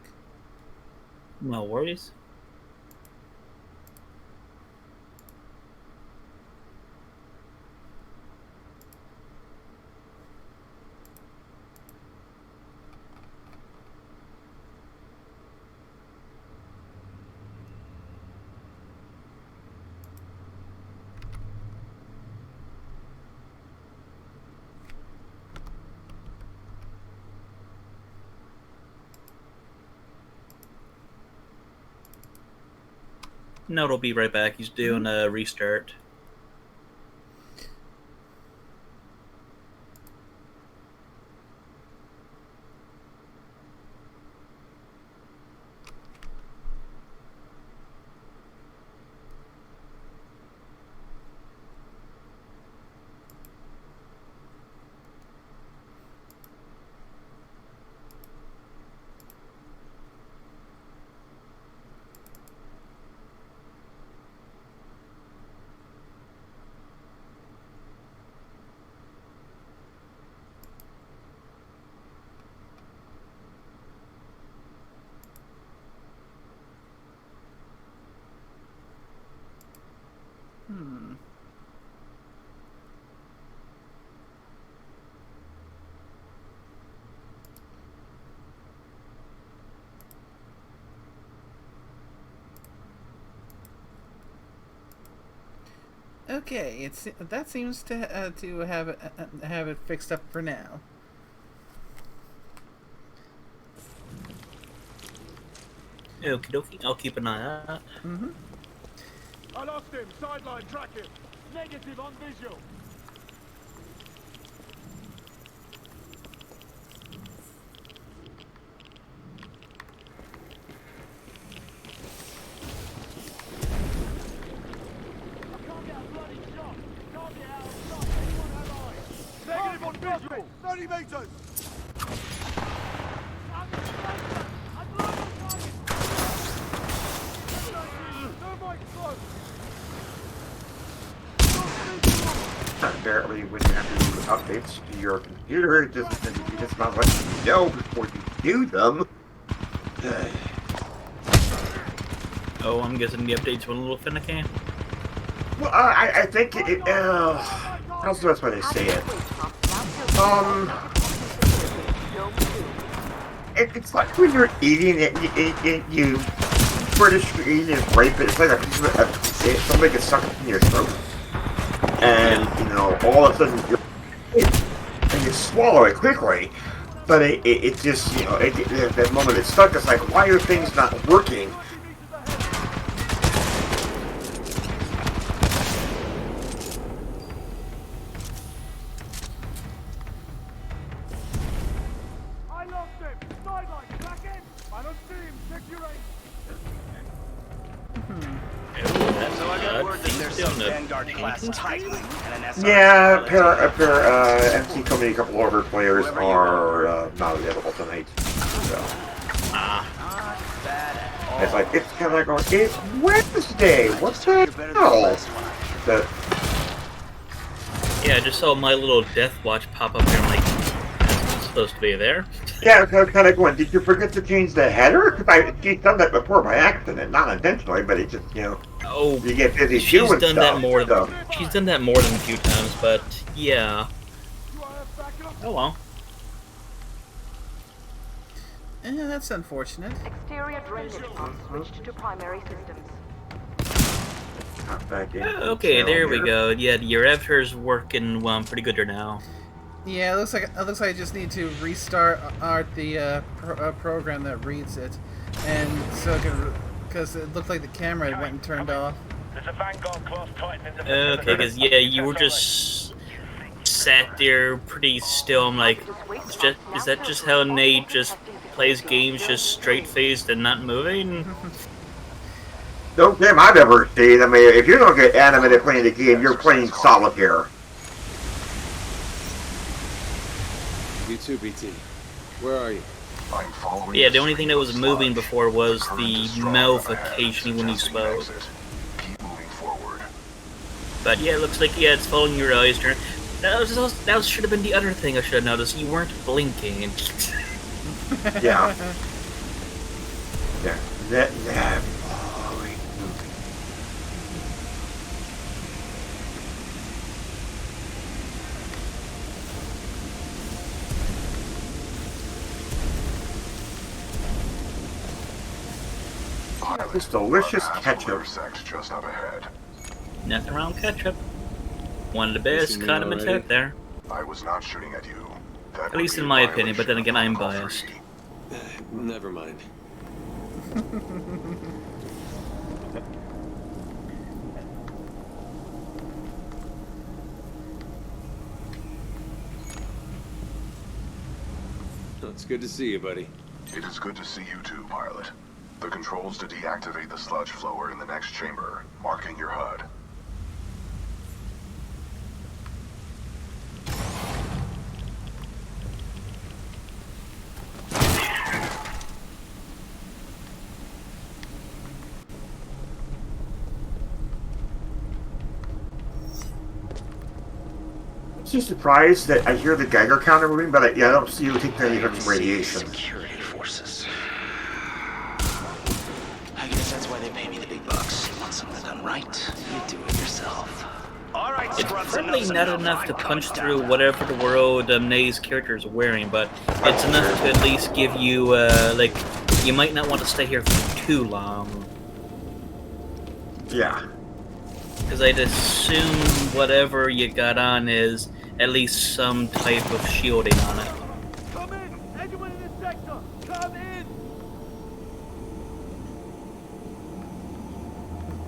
No worries. No, it'll be right back. He's doing a restart. Okay, that seems to have it fixed up for now. Okie dokie, I'll keep an eye out. I lost him. Sideline tracking. Negative on visual. Negative on visual. 30 meters. Apparently, when you have to do updates to your computer, it just not let you know before you do them. Oh, I'm guessing the updates went a little finicky. Well, I think how's the best way to say it? It's like when you're eating it, you British eating and rape it. It's like a piece of something gets stuck in your throat, and all of a sudden and you swallow it quickly, but it just that moment it's stuck. It's like, why are things not working? I got word that there's some Vanguard-class Titan and an SR. Yeah, a pair MC told me a couple of our players are not available tonight. So. It's like, it's kind of going, it's Wednesday, what's the hell? But, yeah, I just saw my little death watch pop up here. I'm like, it's supposed to be there. yeah, I was kind of going, did you forget to change the header? Because she's done that before by accident, not intentionally, but it just, you know, you get busy She's doing done stuff. that more. So. She's done that more than a few times, but yeah. Oh well. That's unfortunate. Exterior drainage pumps switched to primary systems. Okay, there we go. Yeah, your editor's working pretty good there now. Yeah, it looks like I just need to restart the program that reads it, and so because it looked like the camera went and turned off. There's a Vanguard class Titan in the Okay, because yeah, you were just sat there pretty still. I'm like, is that just how Nate just plays games, just straight faced and not moving? No game I've ever seen. I mean, if you don't get animated playing the game, you're playing solitaire. You too, BT. Where are you? I'm following. Yeah, the only thing that was moving before was the mouth occasionally when you spoke. Keep moving forward. But yeah, it looks like it's following your eyes. That should have been the other thing I should have noticed. You weren't blinking. Yeah. That. This delicious ketchup. Just up ahead. Nothing wrong with ketchup. One of the best condiments out there. I was not shooting at you. At least in my opinion, but then again, I'm biased. Never mind. It's good to see you, buddy. It is good to see you too, pilot. The controls to deactivate the sludge flow are in the next chamber, marking your HUD. I'm just surprised that I hear the Geiger counter moving, but I don't see you take any hits from radiation. Security forces. I guess that's why they pay me the big bucks. You want something done right? You do it yourself. All right, it's probably not enough to punch through whatever the world Nay's character is wearing, but it's enough to at least give you, like, you might not want to stay here for too long. Yeah. Because I'd assume whatever you got on is at least some type of shielding on it. Come in! Anyone in this sector! Come in!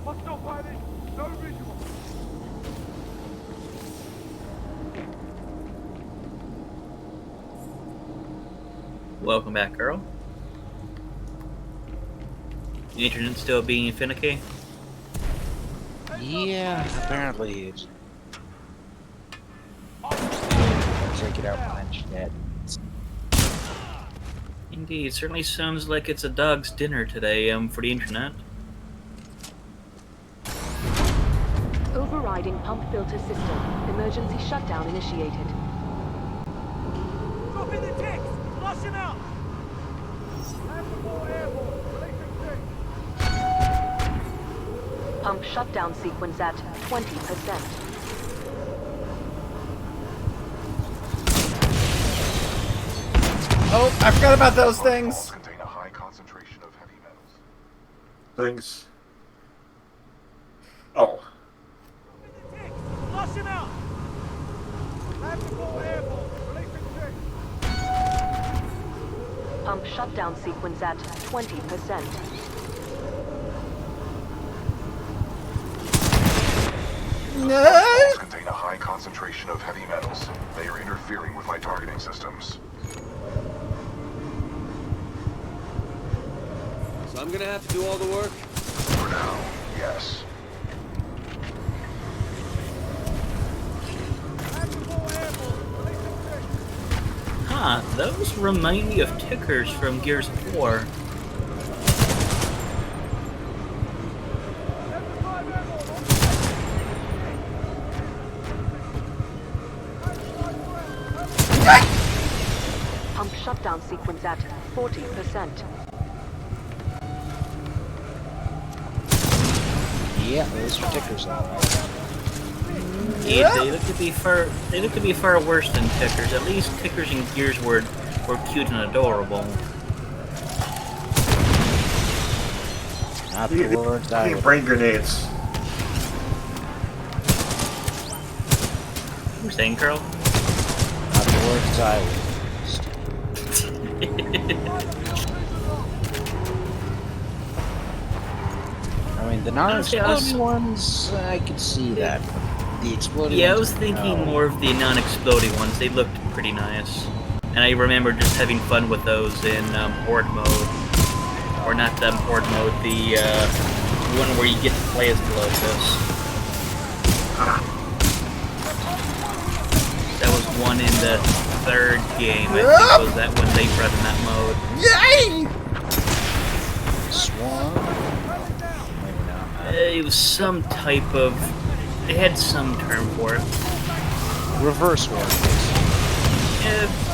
Hostile pilot! No visual! Welcome back, girl. The internet still being finicky? Yeah, apparently it's... Check it out on that. Indeed, certainly sounds like it's a dog's dinner today, for the internet. Overriding pump filter system. Emergency shutdown initiated. Drop in the ticks! Flush him out! Pump shutdown sequence at 20%. Oh, I forgot about those things. Contain a high concentration of heavy metals. Things. Oh. Flush him out! Pump shutdown sequence at 20%. No! Contain a high concentration of heavy metals. They are interfering with my targeting systems. So I'm gonna have to do all the work? For now, yes. not. Those remind me of tickers from Gears of War. Pump shutdown sequence at 40%. Yeah, those are tickers, alright. Yeah, they look to be far worse than tickers. At least tickers in Gears were cute and adorable. Not the words I would. Brain grenades. What are you saying, Carl? Not the words I would. I mean, the non-exploding ones, I could see that. The exploding Yeah, ones, I was thinking more of the non-exploding ones. They looked pretty nice. And I remember just having fun with those in Horde mode. Or not Horde mode, the one where you get to play as the Locust. That was one in the third game, I think was that when they brought in that mode. Yay! Swarm? Maybe not. It was some type of... They had some term for it. Reverse Horde.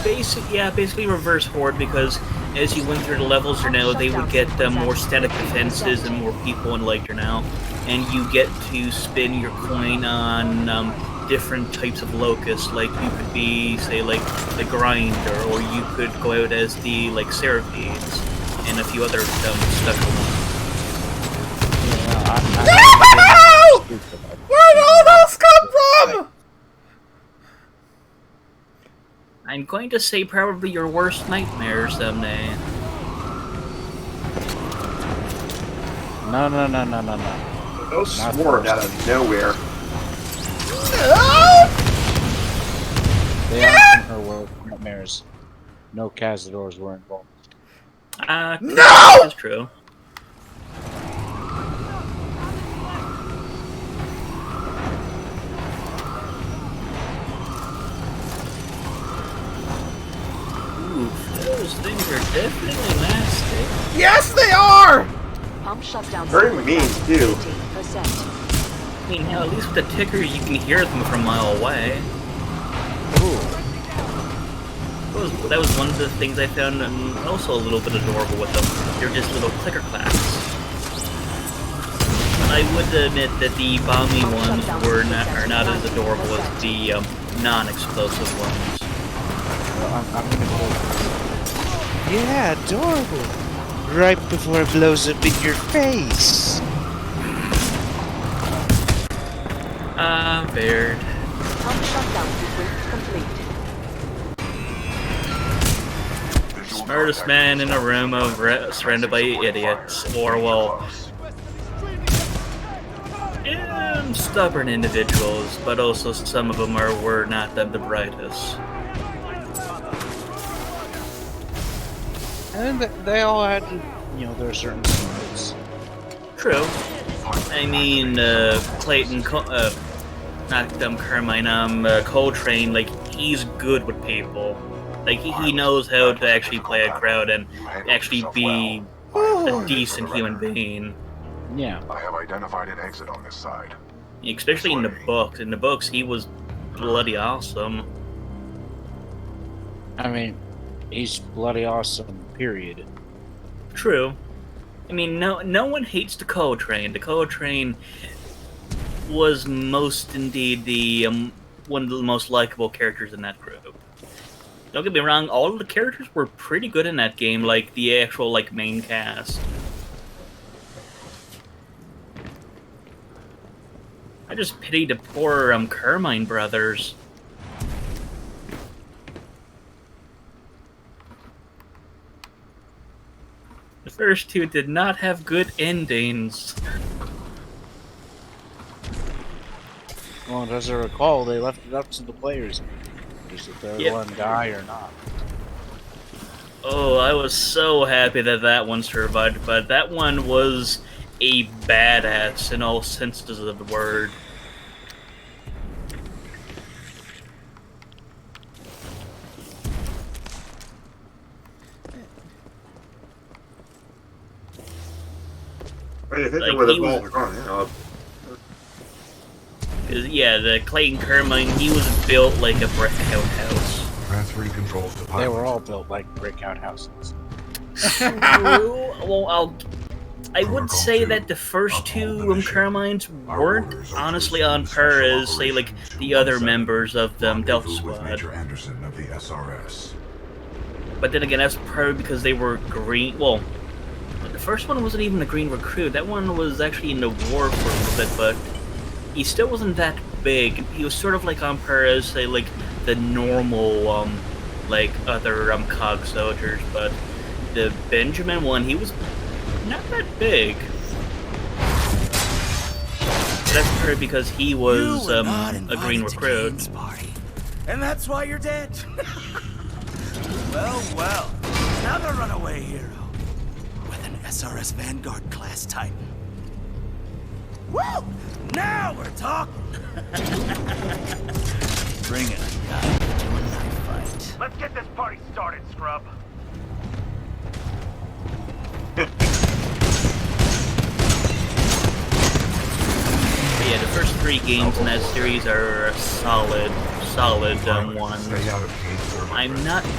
Basically reverse Horde, because as you went through the levels now, they would get more static defenses and more people in later now. And you get to spin your coin on different types of locusts. Like, you could be, say, like, the Grinder, or you could go out as the, like, Seraphines, and a few other special ones. No! Where did all those come from? I'm going to say probably your worst nightmare someday. No. Those swarmed out of nowhere. No! They aren't her worst nightmares. No Cazadors were involved. No! That's true. Those things are definitely nasty. Yes, they are! Pump shutdown. Very mean, too. 18%. I mean, hell, at least with the tickers, you can hear them from a mile away. Ooh. That was one of the things I found also a little bit adorable with them. They're just little clicker claps. I would admit that the bomby ones are not as adorable as the non-explosive ones. Well, I'm gonna go. Yeah, adorable. Right before it blows up in your face. Baird. Pump shutdown sequence complete. Smartest man in a room of surrounded by idiots, or well, stubborn individuals, but also some of them were not the brightest. And they all had, their certain smarts. True. I mean, Clayton, not Carmine, Coltrane, like, he's good with people. Like, he knows how to actually play a crowd and actually be a decent human being. Yeah. I have identified an exit on this side. Especially in the books. In the books, he was bloody awesome. I mean, he's bloody awesome, period. True. I mean, no one hates the Coltrane. The Coltrane was most indeed the one of the most likable characters in that group. Don't get me wrong, all of the characters were pretty good in that game, like the actual main cast. I just pity the poor Carmine brothers. The first two did not have good endings. Well, as I recall, they left it up to the players. Does the third one die or not? Oh, I was so happy that that one survived, but that one was a badass in all senses of the word. I think Like, where the he balls was, are going, you know. 'cause, yeah, the Clayton Carmine, he was built like a brick outhouse. Transferring controls to They were all built like brick outhouses. True. Well, I would say that the first two Carmines weren't honestly on par as, say, like, the other members of the Delta With Squad. Major Anderson of the SRS. But then again, that's probably because they were green. Well, the first one wasn't even a green recruit. That one was actually in the war for a little bit, but he still wasn't that big. He was sort of like on par as, say, like, the normal, like, other, COG soldiers, but the Benjamin one, he was not that big. That's probably because he was, a green recruit. And that's why you're dead? Well, another runaway hero with an SRS Vanguard class Titan. Woo! Now we're talking! Bring it, guy, to a knife fight. Let's get this party started, scrub. But yeah, the first 3 games in that series are solid ones. I'm not too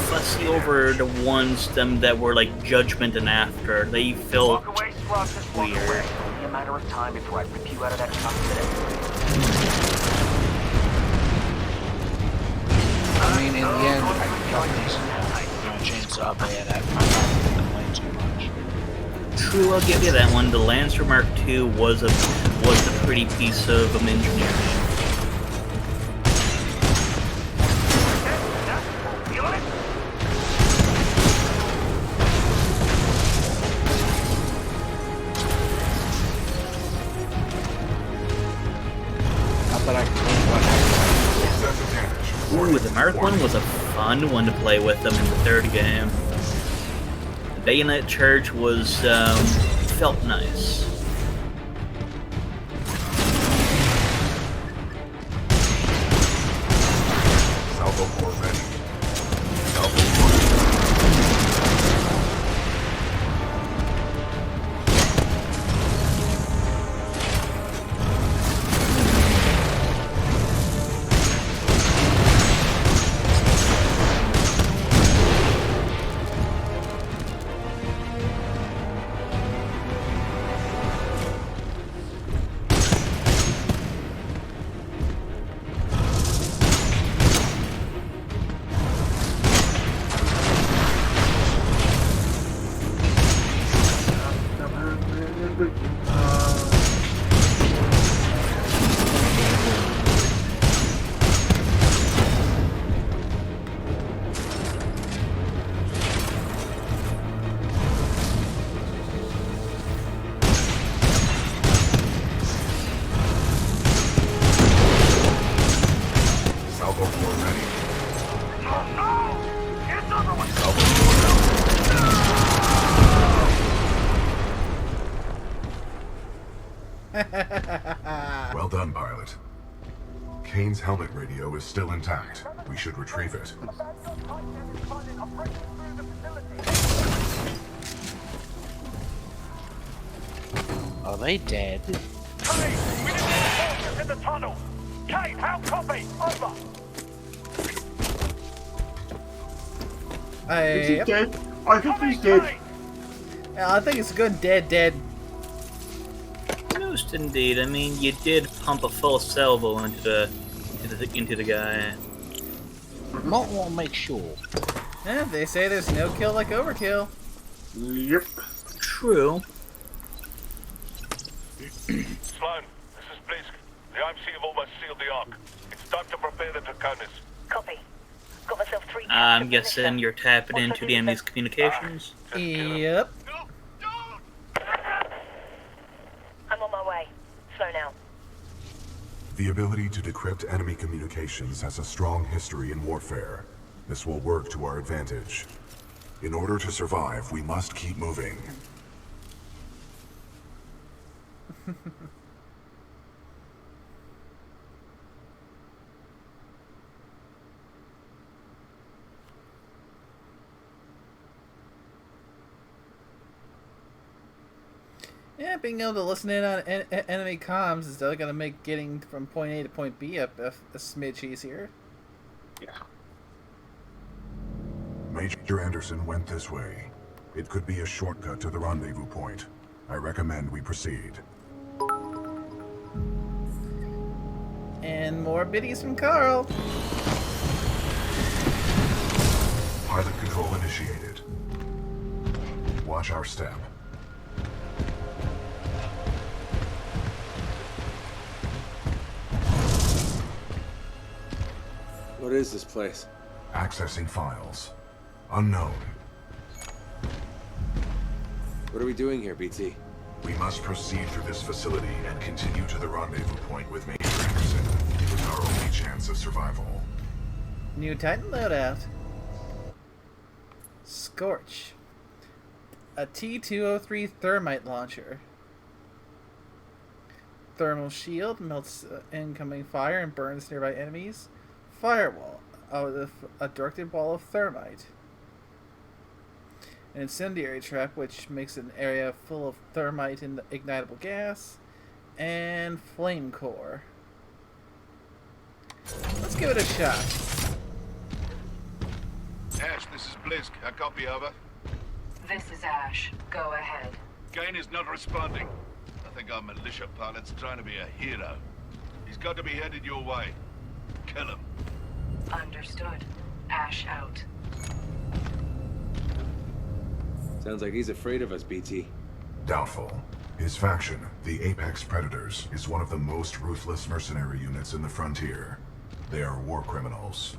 fussy over the ones that were like Judgment and After. They felt weird. Only a matter of time before I rip you out of that cockpit. I mean, in the end, I can Chainsaw Man at complain too much. True, I'll give you that one. The Lancer Mark II was a pretty piece of engineering. Ooh, the Mark I was a fun one to play with them in the 3rd game. The Bayonet Charge was, felt nice. Salvo core ready. Well done, pilot. Kane's helmet radio is still intact. We should retrieve it. Are they dead? Kane, we need reinforcements in the tunnel. Kane, how copy? Over. Is he dead? I think he's dead. I think it's good dead. Most indeed. I mean, you did pump a full salvo into the guy. Might want to make sure. Yeah, they say there's no kill like overkill. Yep. True. Sloan, this is Blisk. The IMC have almost sealed the Ark. It's time to prepare the Draconis. Copy. Got myself 3 I'm guessing you're tapping into the enemy's communications. Yep. I'm on my way. Slow now. The ability to decrypt enemy communications has a strong history in warfare. This will work to our advantage. In order to survive, we must keep moving. Yeah, being able to listen in on enemy comms is definitely going to make getting from point A to point B a smidge easier. Yeah. Major Anderson went this way. It could be a shortcut to the rendezvous point. I recommend we proceed. And more biddies from Carl. Pilot control initiated. Watch our step. What is this place? Accessing files. Unknown. What are we doing here, BT? We must proceed through this facility and continue to the rendezvous point with Major Anderson. It is our only chance of survival. New Titan loadout. Scorch. A T-203 thermite launcher. Thermal shield melts incoming fire and burns nearby enemies. Firewall. A directed wall of thermite. An incendiary trap, which makes an area full of thermite and ignitable gas. And flame core. Let's give it a shot. Ash, this is Blisk. I copy, over. This is Ash. Go ahead. Gain is not responding. I think our militia pilot's trying to be a hero. He's got to be headed your way. Kill him. Understood. Ash out. Sounds like he's afraid of us, BT. Doubtful. His faction, the Apex Predators, is one of the most ruthless mercenary units in the frontier. They are war criminals.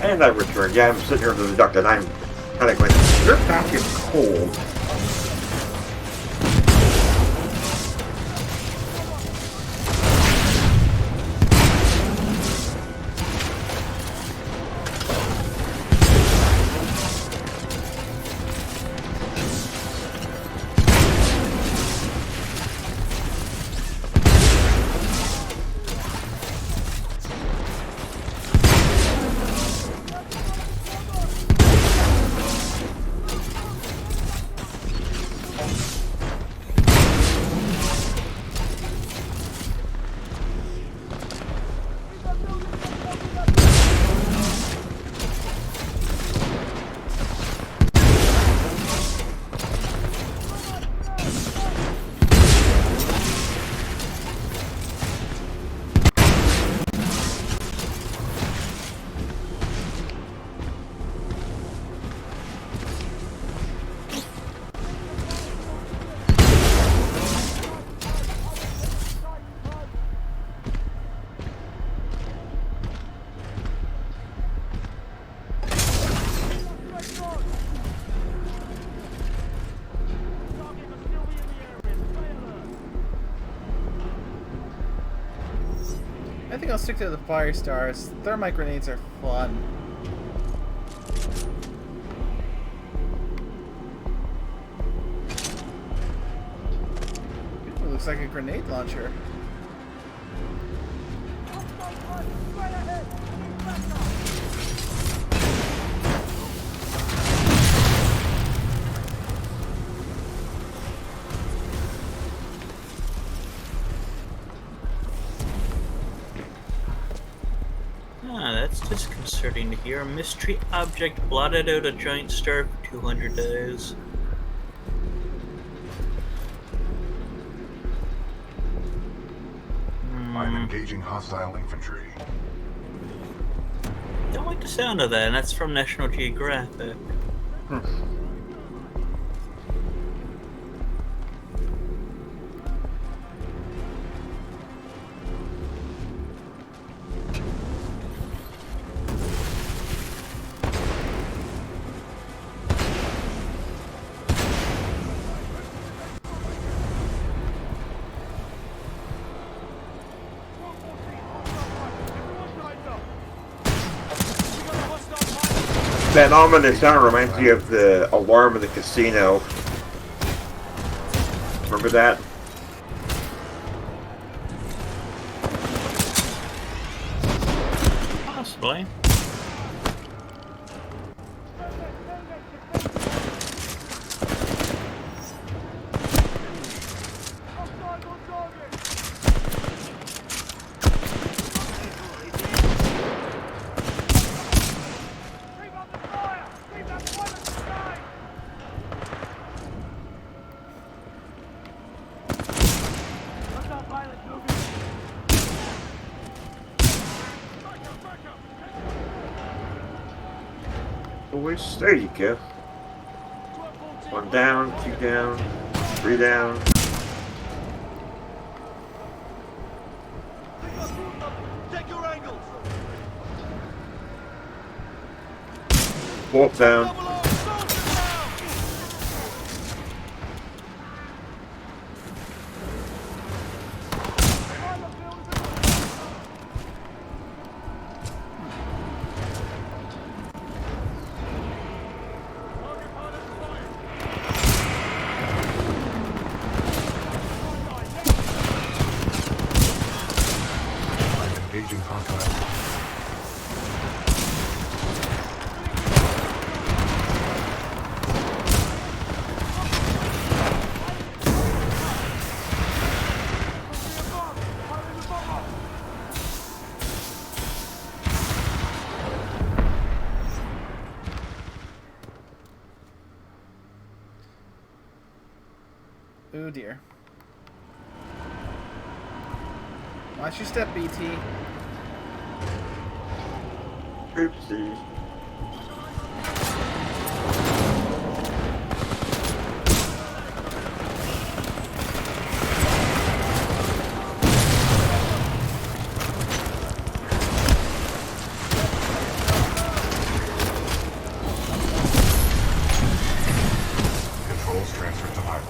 And I returned. Yeah, I'm sitting here with the duck and I'm kind of going, your back is cold. I think I'll stick to the fire stars. Thermite grenades are fun. Ooh, looks like a grenade launcher. That's disconcerting to hear. A mystery object blotted out a giant star for 200 days. I'm engaging hostile infantry. Don't like the sound of that, and that's from National Geographic. That ominous sound reminds me of the alarm of the casino. Remember that? Possibly. Boys, there you go. 1 down, 2 down, 3 down. Check your angles. 4 down. Engaging hostile. Oh dear. Watch your step, BT. Oopsie. Controls transferred to pilot.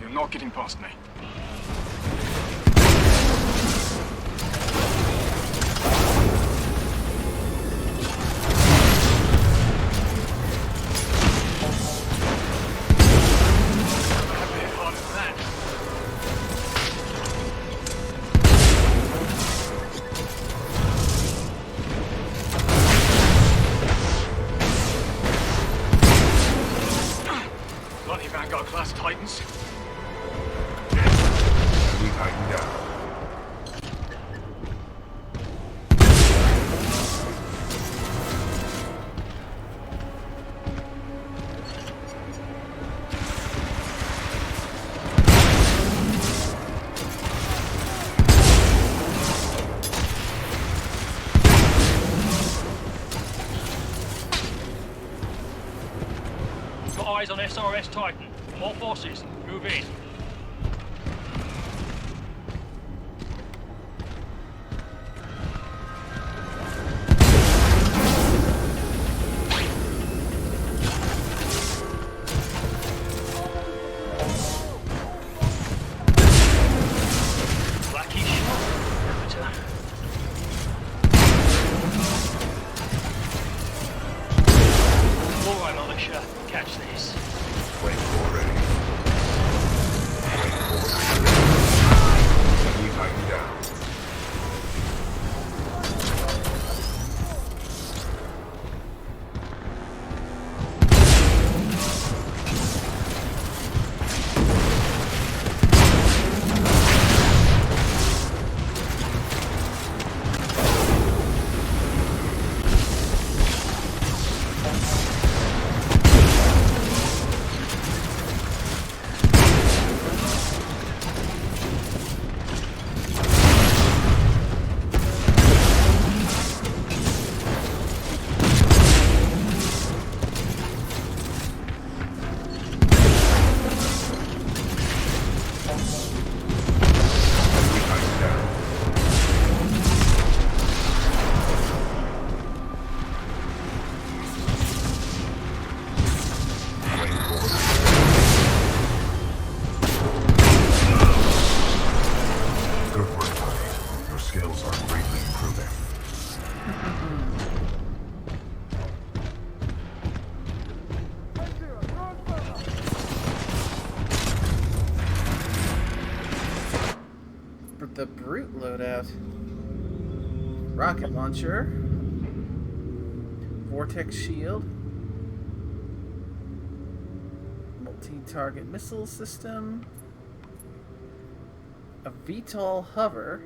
You're not getting past me. Bloody Vanguard class Titans. Enemy Titan down. Got eyes on SRS Titan. All forces, move in. Blackie shot. All right, militia, catch this. Flamethrower ready. Enemy Titan down. Good work, buddy. Your skills are greatly improving. The brute loadout. Rocket launcher. Vortex shield. Multi-target missile system. A VTOL hover.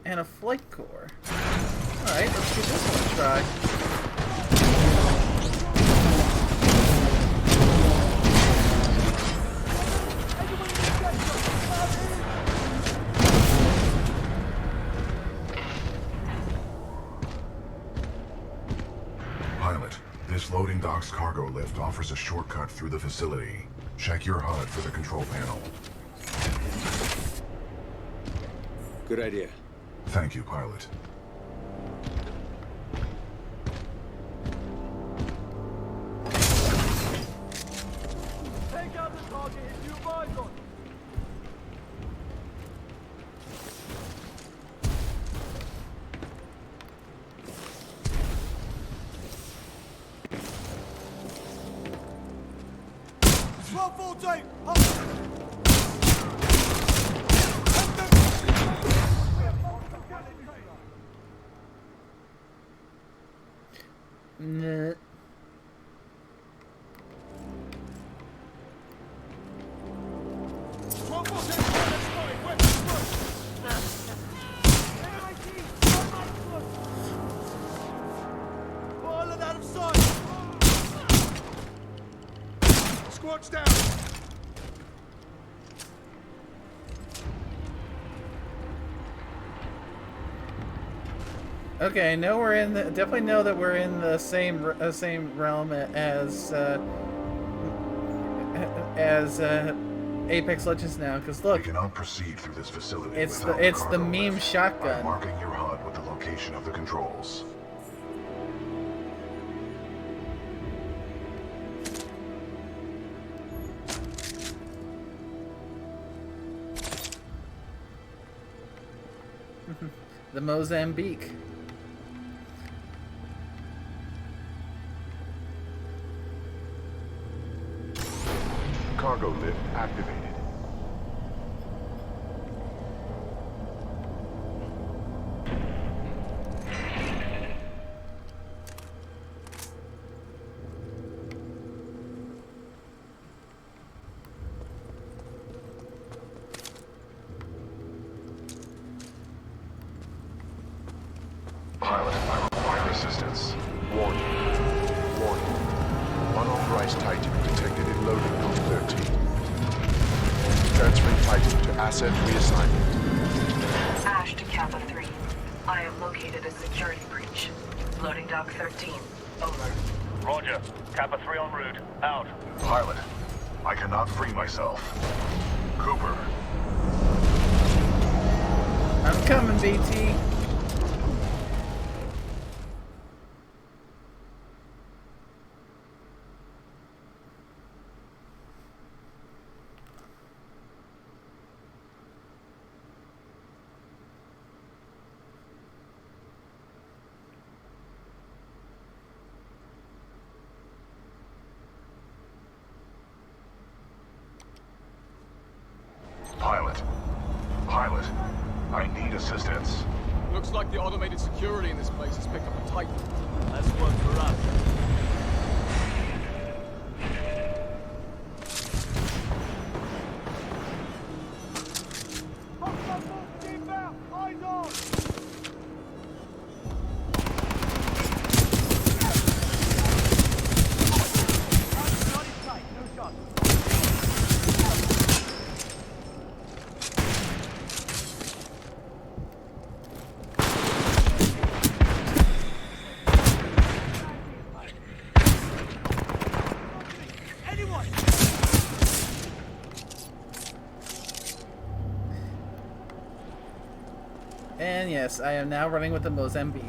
And a flight core. Alright, let's give this one a try. Pilot, this loading dock's cargo lift offers a shortcut through the facility. Check your HUD for the control panel. Good idea. Thank you, pilot. Take out the target if you advise on. Swap 14! Nah. Pilot out of sight! Squatch down! Okay, know we're in the, definitely know that we're in the same realm as Apex Legends now. Because look, We cannot proceed through this facility it's without the cargo meme lift. shotgun. I'm marking your HUD with the location of the controls. The Mozambique. Cargo lift activated. Pilot, I require assistance. Warning. Warning. Unauthorized Titan detected in loading dock 13. Transferring Titan to asset reassignment. Ash to Kappa 3. I have located a security breach. Loading dock 13. Over. Roger. Kappa 3 en route. Out. Pilot, I cannot free myself. Cooper. I'm coming, BT. assistance. Looks like the automated security in this place has picked up a Titan. That's one for us. Eyes on! And yes, I am now running with the Mozambique.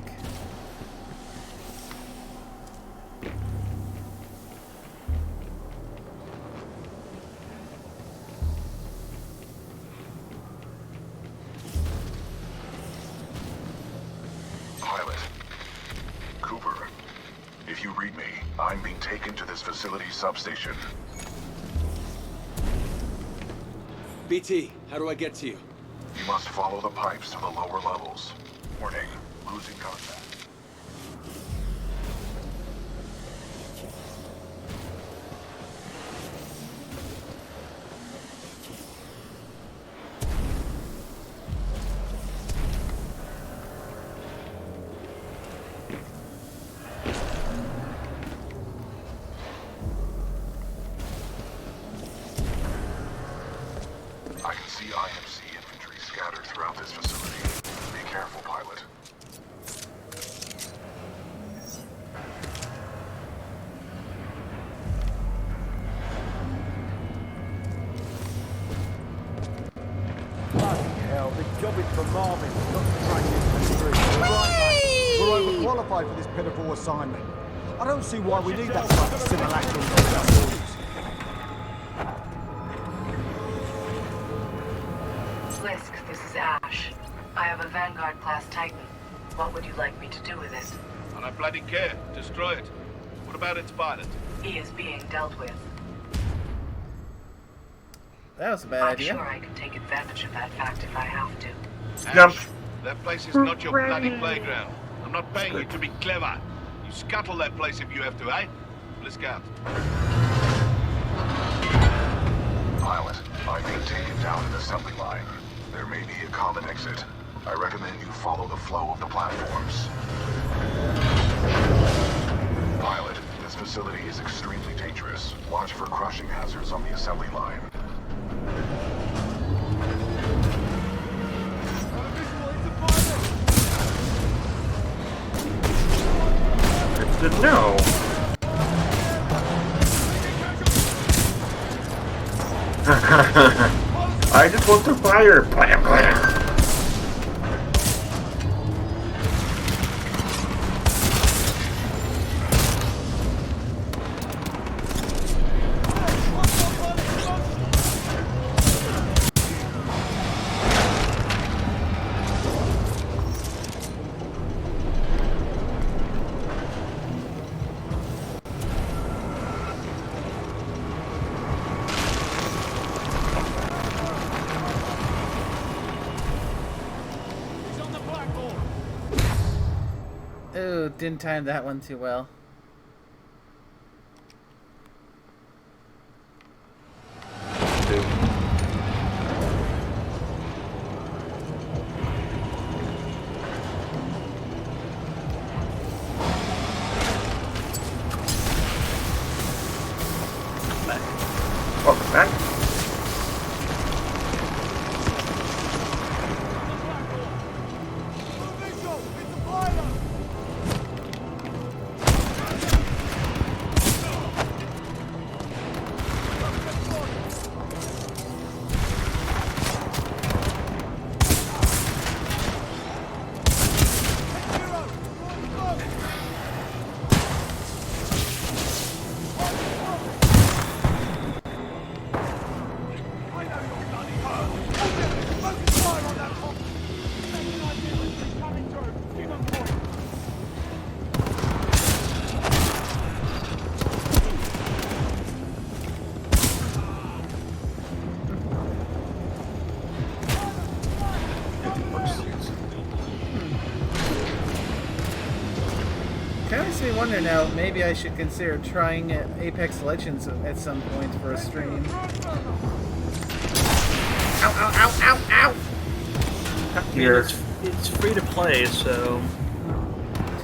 Pilot. Cooper. If you read me, I'm being taken to this facility's substation. BT, how do I get to you? You must follow the pipes to the lower levels. Warning, losing contact. I can see IMC infantry scattered throughout this facility. Be careful, pilot. Bloody hell, the job is for Marvin, not to train infantry. You're right, mate. We're overqualified for this pitiful assignment. I don't see why we need that type of simulacrum for our orders. Blisk, this is Ash. I have a Vanguard-class Titan. What would you like me to do with it? And I bloody care. Destroy it. What about its pilot? He is being dealt with. That was a bad I'm idea. sure I can take advantage of that fact if I have to. Ash, that place is not your bloody playground. I'm not paying you to be clever. You scuttle that place if you have to, eh? Blisk out. Pilot, I'm being taken down an assembly line. There may be a common exit. I recommend you follow the flow of the platforms. Pilot, this facility is extremely dangerous. Watch for crushing hazards on the assembly line. No. I just want to fire. Blam, blam. Ooh, didn't time that one too well. Welcome back. wonder now, maybe I should consider trying Apex Legends at some point for a stream. Ow, ow, ow, ow, ow! I mean, it's free to play, so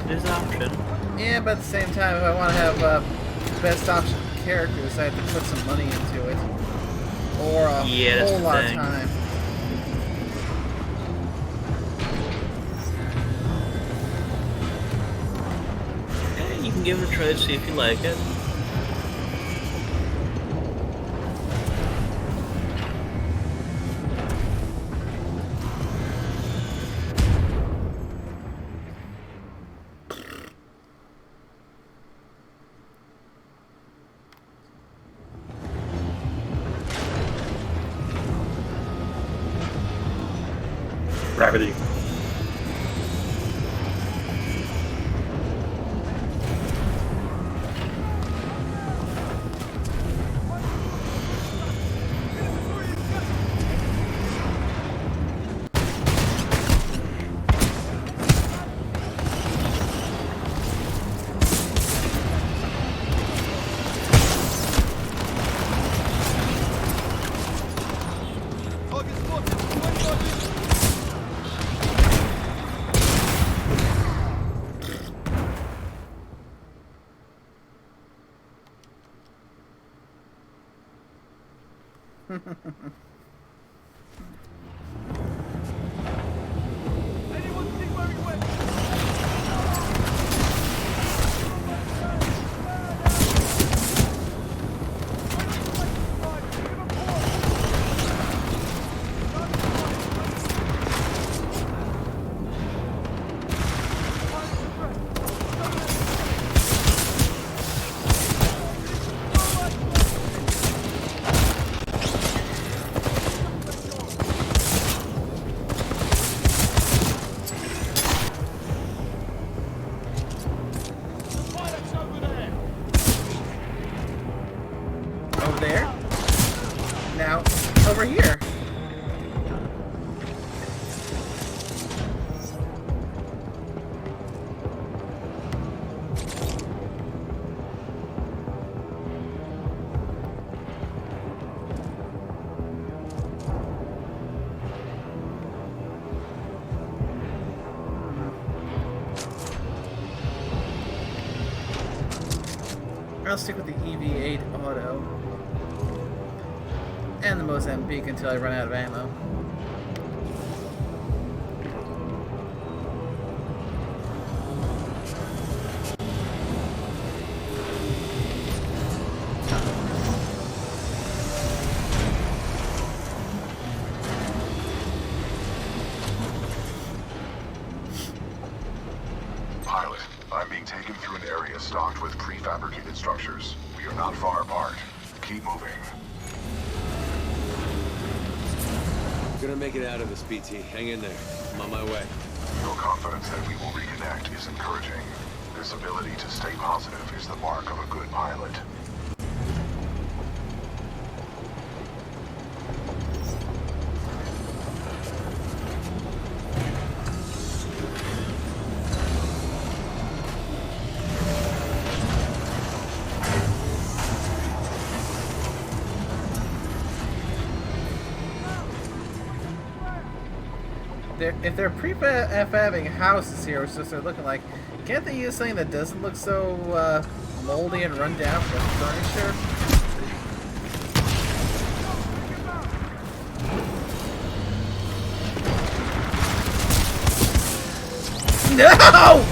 it is an option. Yeah, but at the same time, if I want to have best option characters, I have to put some money into it. Or a whole lot of time. Yeah, you can give it a try to see if you like it. Gravity. Over there. Now, over here. I'll stick with the EV8 auto. And the Mozambique until I run out of ammo. Pilot, I'm being taken through an area stocked with prefabricated structures. We are not far apart. Keep moving. I'm gonna make it out of this, BT. Hang in there. I'm on my way. Your confidence that we will reconnect is encouraging. This ability to stay positive is the mark of a good pilot. If they're prefabbing houses here, which is what they're looking like, can't they use something that doesn't look so moldy and run down for furniture? No!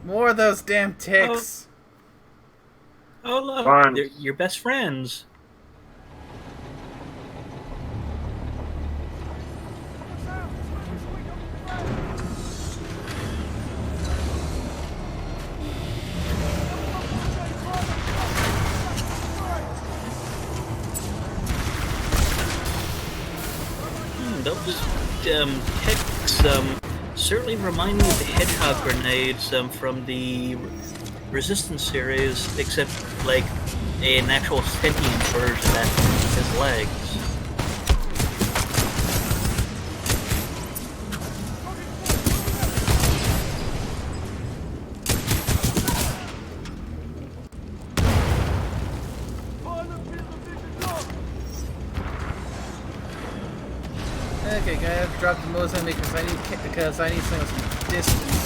More of those damn ticks. Oh look, they're your best friends. Those ticks certainly remind me of the hedgehog grenades from the Resistance series, except like an actual sentient version that his legs. Okay, I have to drop the Mosin because I need some distance.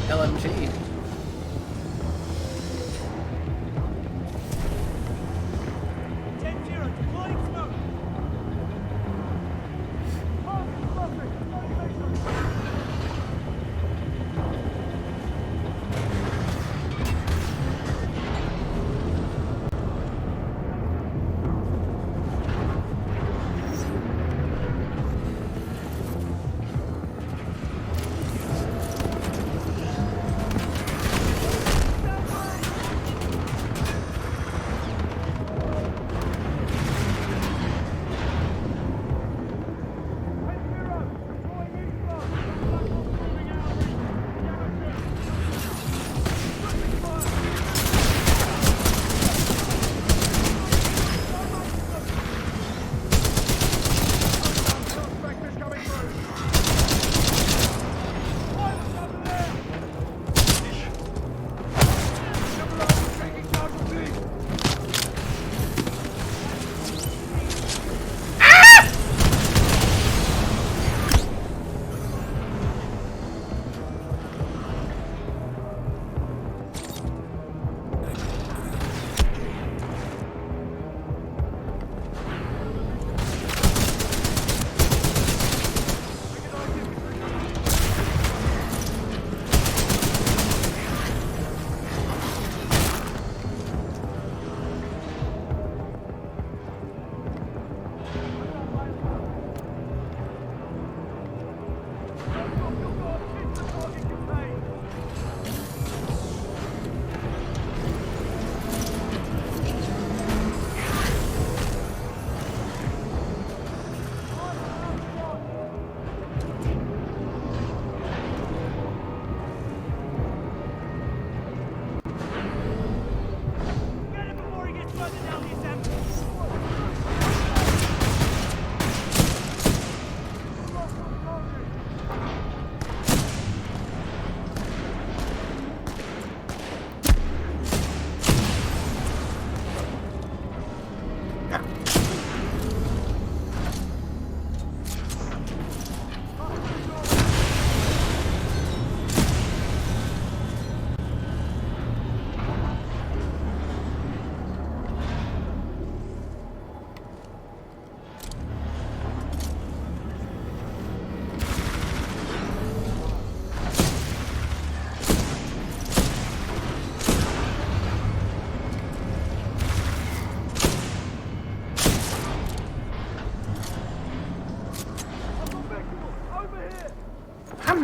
LMG.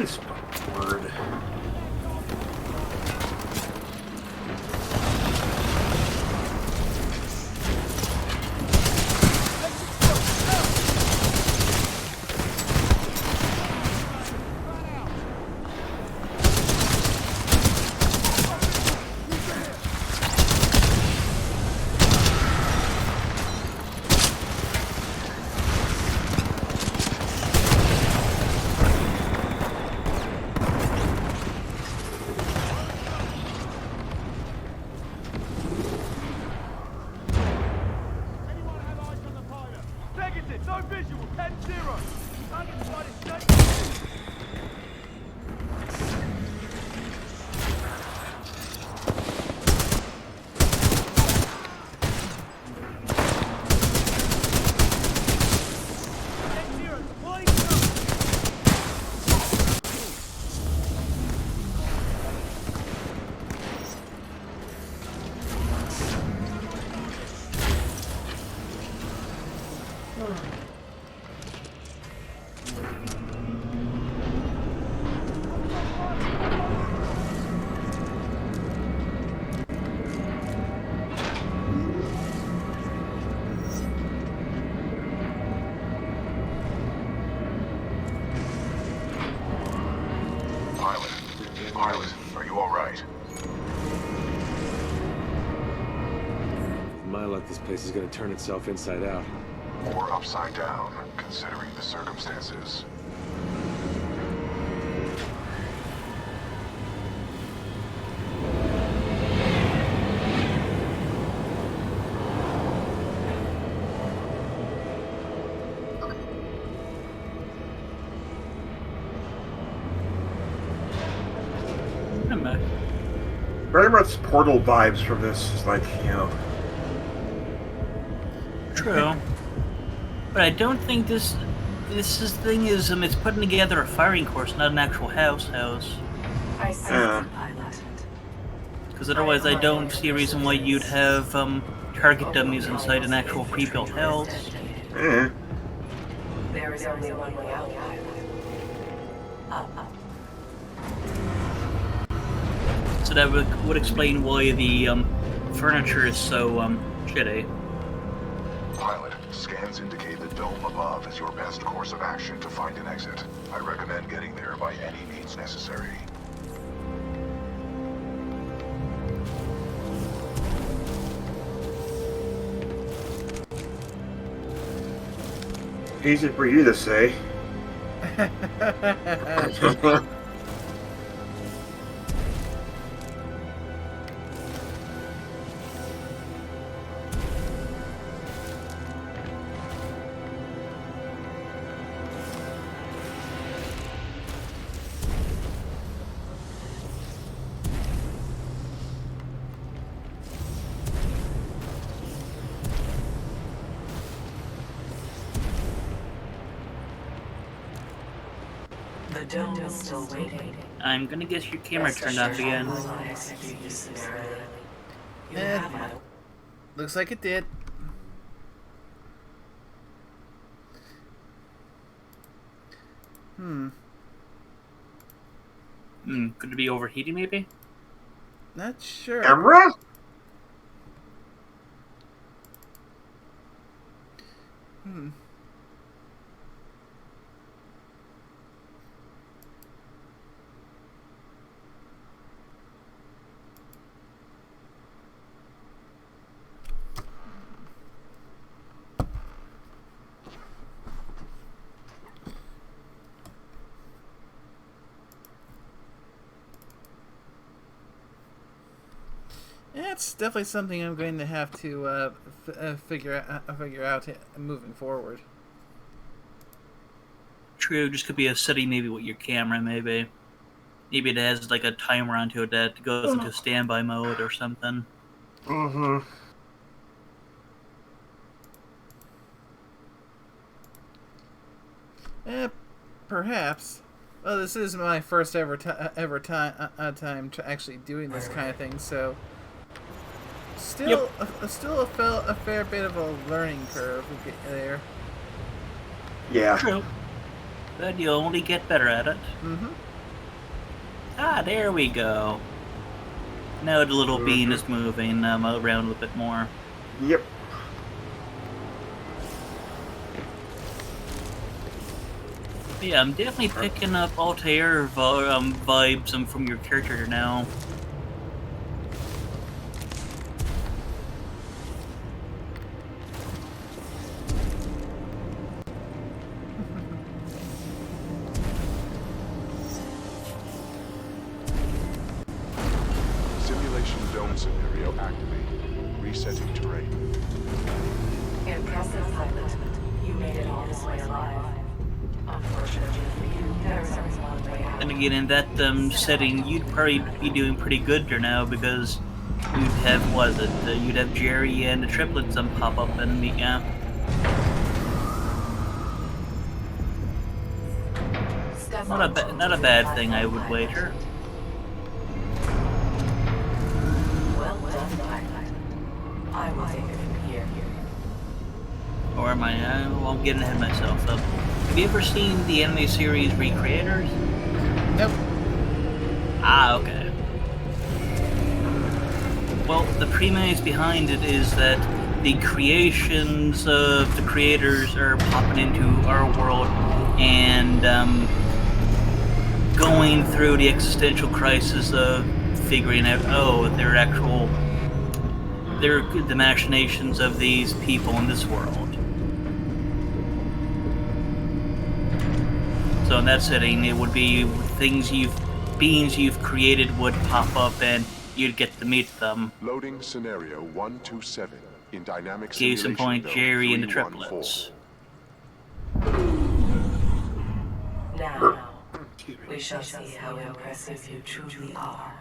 this word. Negative, no visual, 10-0. Target spotted, straight. Pilot, are you alright? With my luck, this place is gonna turn itself inside out. Or upside down, considering the circumstances. Very much Portal vibes from this. It's like, you know. True. But I don't think this thing is it's putting together a firing course, not an actual house. I see, pilot. Because otherwise, I don't see a reason why you'd have target dummies inside an actual pre-built house. Yeah. There is only one way out, pilot. Up. So that would explain why the furniture is so shitty. Pilot, scans indicate the dome above is your best course of action to find an exit. I recommend getting there by any means necessary. Easy for you to say. The dome is still waiting. I'm gonna guess your camera turned off again. Looks like it did. Could it be overheating, maybe? Not sure. Camera? It's definitely something I'm going to have to figure out moving forward. True, just could be a setting maybe with your camera, maybe. Maybe it has like a timer onto it that goes into standby mode or something. Mm-hmm. Perhaps. Well, this is my first ever time to actually doing this kind of thing, so still a fair bit of a learning curve there. Yeah. True. But you'll only get better at it. Ah, there we go. Now the little bean is moving around a little bit more. Yep. Yeah, I'm definitely picking up Altair vibes from your character now. Simulation dome scenario activated. Resetting terrain. Impressive, pilot. You made it all this way alive. Unfortunately for you, there's only one way out. And again, in that setting, you'd probably be doing pretty good there now because you'd have, you'd have Jerry and the triplets pop up and meet ya. Not a bad thing, I would wager. Well done, pilot. I will take it from here. Or am I? Well, I'm getting ahead of myself, though. Have you ever seen the anime series Recreators? Nope. Ah, okay. Well, the premise behind it is that the creations of the creators are popping into our world and going through the existential crisis of figuring out, they're the machinations of these people in this world. So in that setting, it would be beings you've created would pop up and you'd get to meet them. Loading scenario 127 in dynamic Case in simulation point, node Jerry and the 314. triplets. Now, we shall see how impressive you truly are.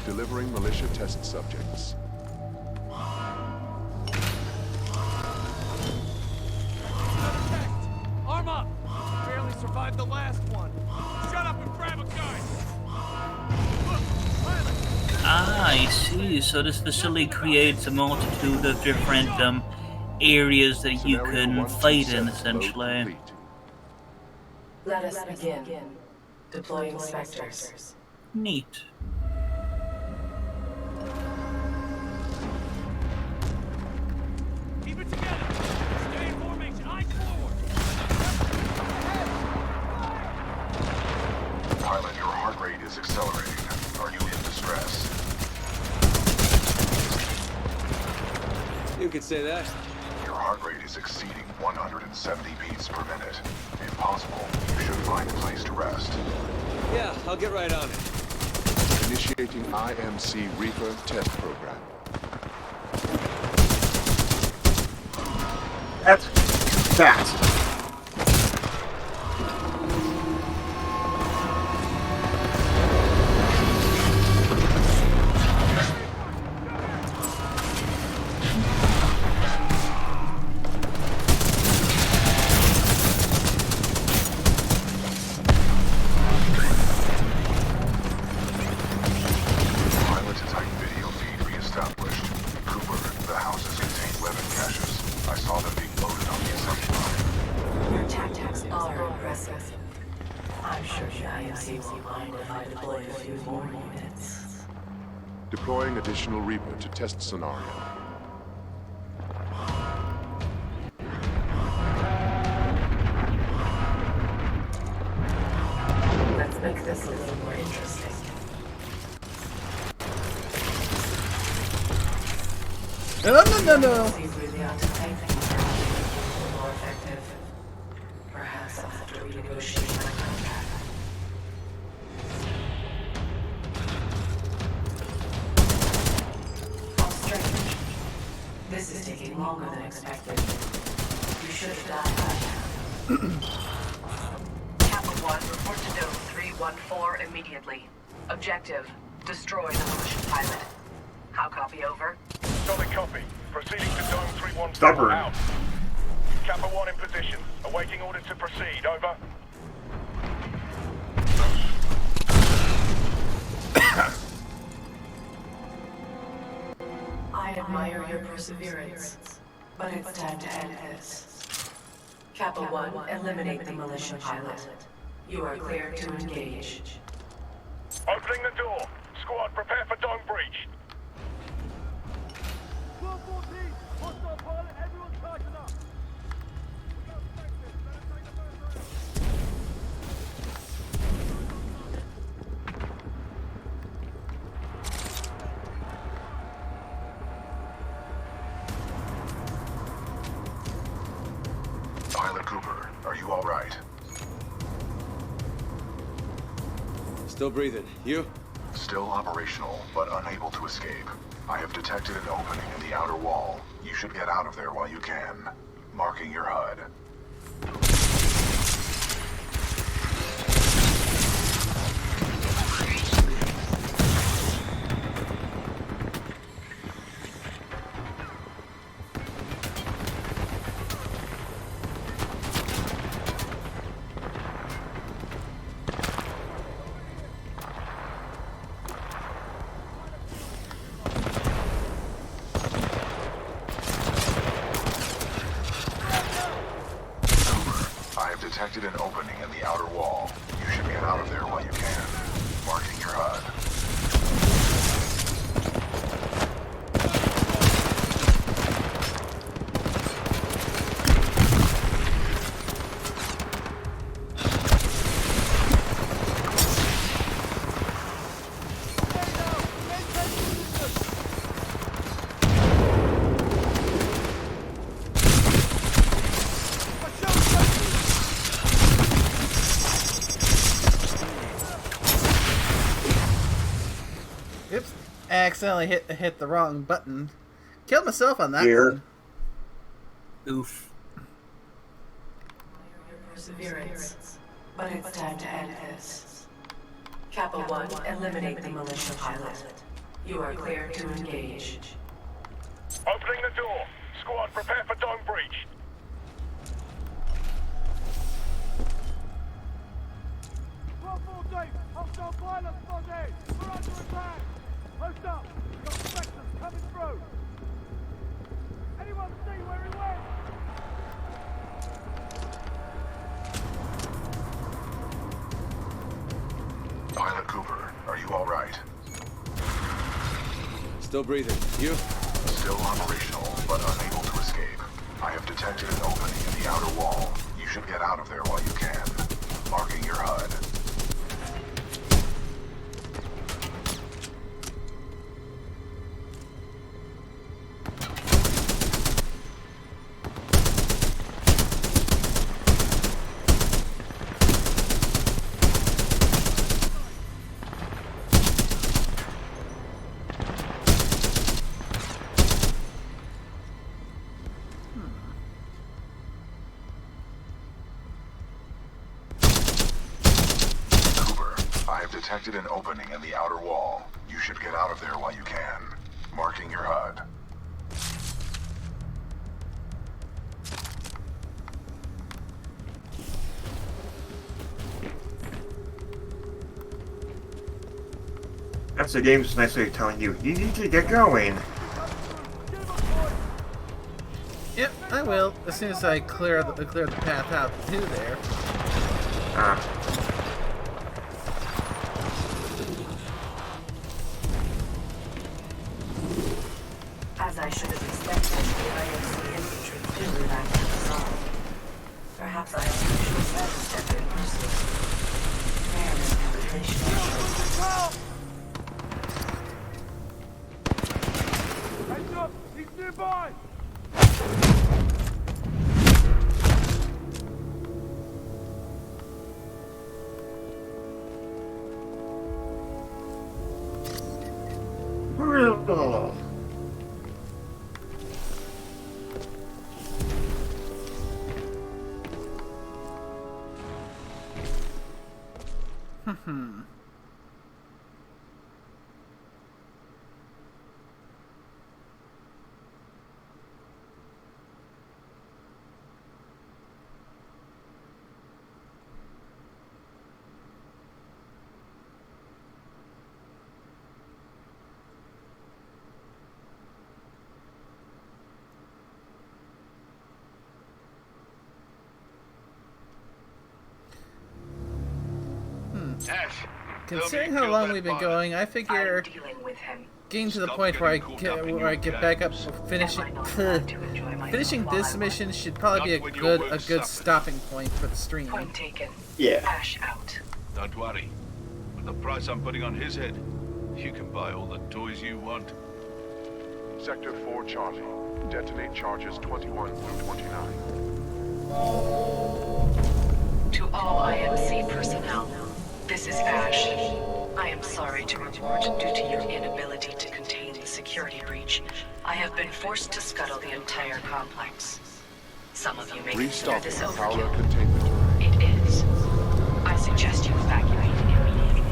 Delivering militia test subjects. Arm up! Barely survived the last one. Shut up and grab a gun! Ah, I see. So this facility creates a multitude of different areas that you can fight in, essentially. Let us begin. Deploying specters. Neat. Keep it together! Stay in formation, eyes forward! Pilot, your heart rate is accelerating. Are you in distress? You could say that. Your heart rate is exceeding 170 beats per minute. If possible, you should find a place to rest. Yeah, I'll get right on it. Initiating IMC Reaper test program. That's fast. Deploying additional Reaper to test scenario. Let's make this a little more interesting. No. See through the automatic things more effective. Perhaps I'll have to renegotiate my contract. How strange. This is taking longer than expected. You should have died by now. Kappa 1, report to node 314 immediately. Objective, destroy the militia pilot. How copy over? Solid copy. Proceeding to Dome 314 Stubborn. out. Kappa 1 in position. Awaiting orders to proceed. Over. I admire your perseverance, but it's time to end this. Kappa 1, eliminate the militia pilot. You are cleared to engage. Opening the door. Squad, prepare for dome breach. 1214! Hostile pilot, everyone tighten up! Pilot Cooper, are you all right? Still breathing. You? Still operational, but unable to escape. I have detected an opening in the outer wall. You should get out of there while you can. Marking your HUD. Detected an opening in the outer wall. You should get out of there while you can. Marking your HUD. Oops. I accidentally hit the wrong button. Killed myself on that Here. one. Oof. Your perseverance, but it's time to end this. Kappa 1, eliminate the militia pilot. You are cleared to engage. Opening the door. Squad, prepare for dome breach. Hostile pilot spotted! We're under attack! Post up! We've got specters coming through! Anyone see where he went? Pilot Cooper, are you all right? Still breathing. You? Still operational, but unable to escape. I have detected an opening in the outer wall. You should get out of there while you can. Marking your HUD. Detected an opening in the outer wall. You should get out of there while you can. Marking your HUD. That's the game's nicely telling you, you need to get going. Yep, I will. As soon as I clear the path out to there. As I should have expected, the IMC infantry did relax to the side. Perhaps I am usually sidestepped in person. Fair manipulation. Heads up! He's nearby! Ash, Considering how long we've been going, I figure getting to the point where I get back up finishing this mission should probably be a good stopping point for the stream. Point taken. Yeah. Ash out. Don't worry. With the price I'm putting on his head, you can buy all the toys you want. Sector 4 Charlie. Detonate charges 21 through 29. To all IMC personnel, this is Ash. I am sorry to report, due to your inability to contain the security breach, I have been forced to scuttle the entire complex. Some of you may consider this overkill. It is. I suggest you evacuate immediately.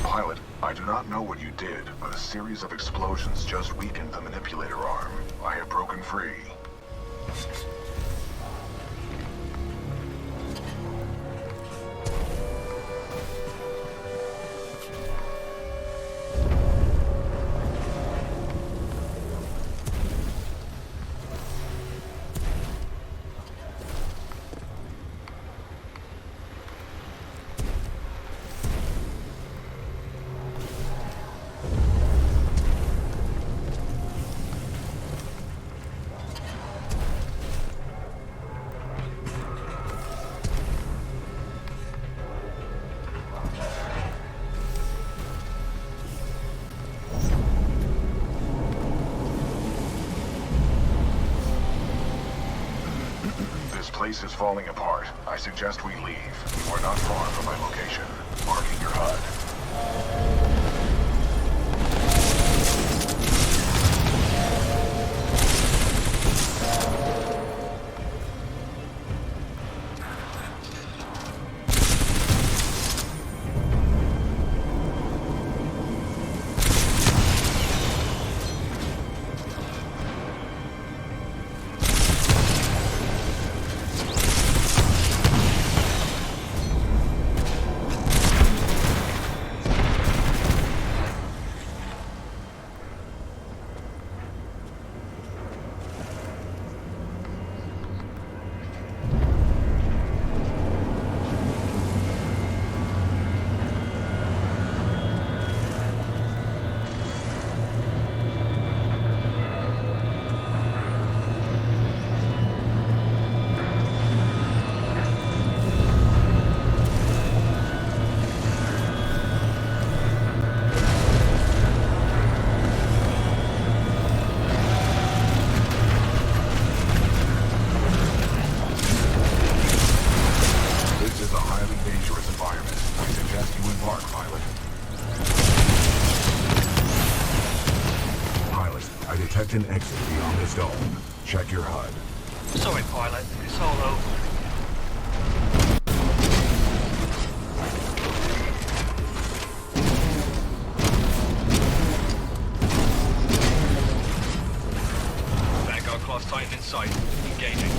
Pilot, I do not know what you did, but a series of explosions just weakened the manipulator arm. I have broken free. This place is falling apart. I suggest we leave. You are not far from my location. Marking your HUD. Detect an exit beyond this dome. Check your HUD. Sorry, pilot. It's all over. Vanguard class Titan in sight. Engaging.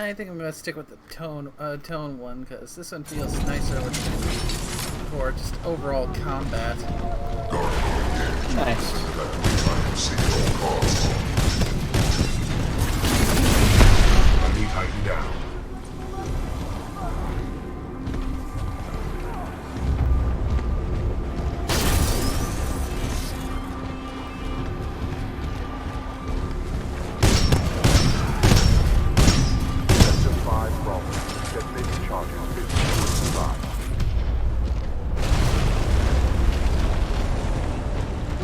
I think I'm gonna stick with the tone one because this one feels nicer for just overall combat. Nice. Let me tighten down. Sector 5 Bravo. Detonating charges 50-45.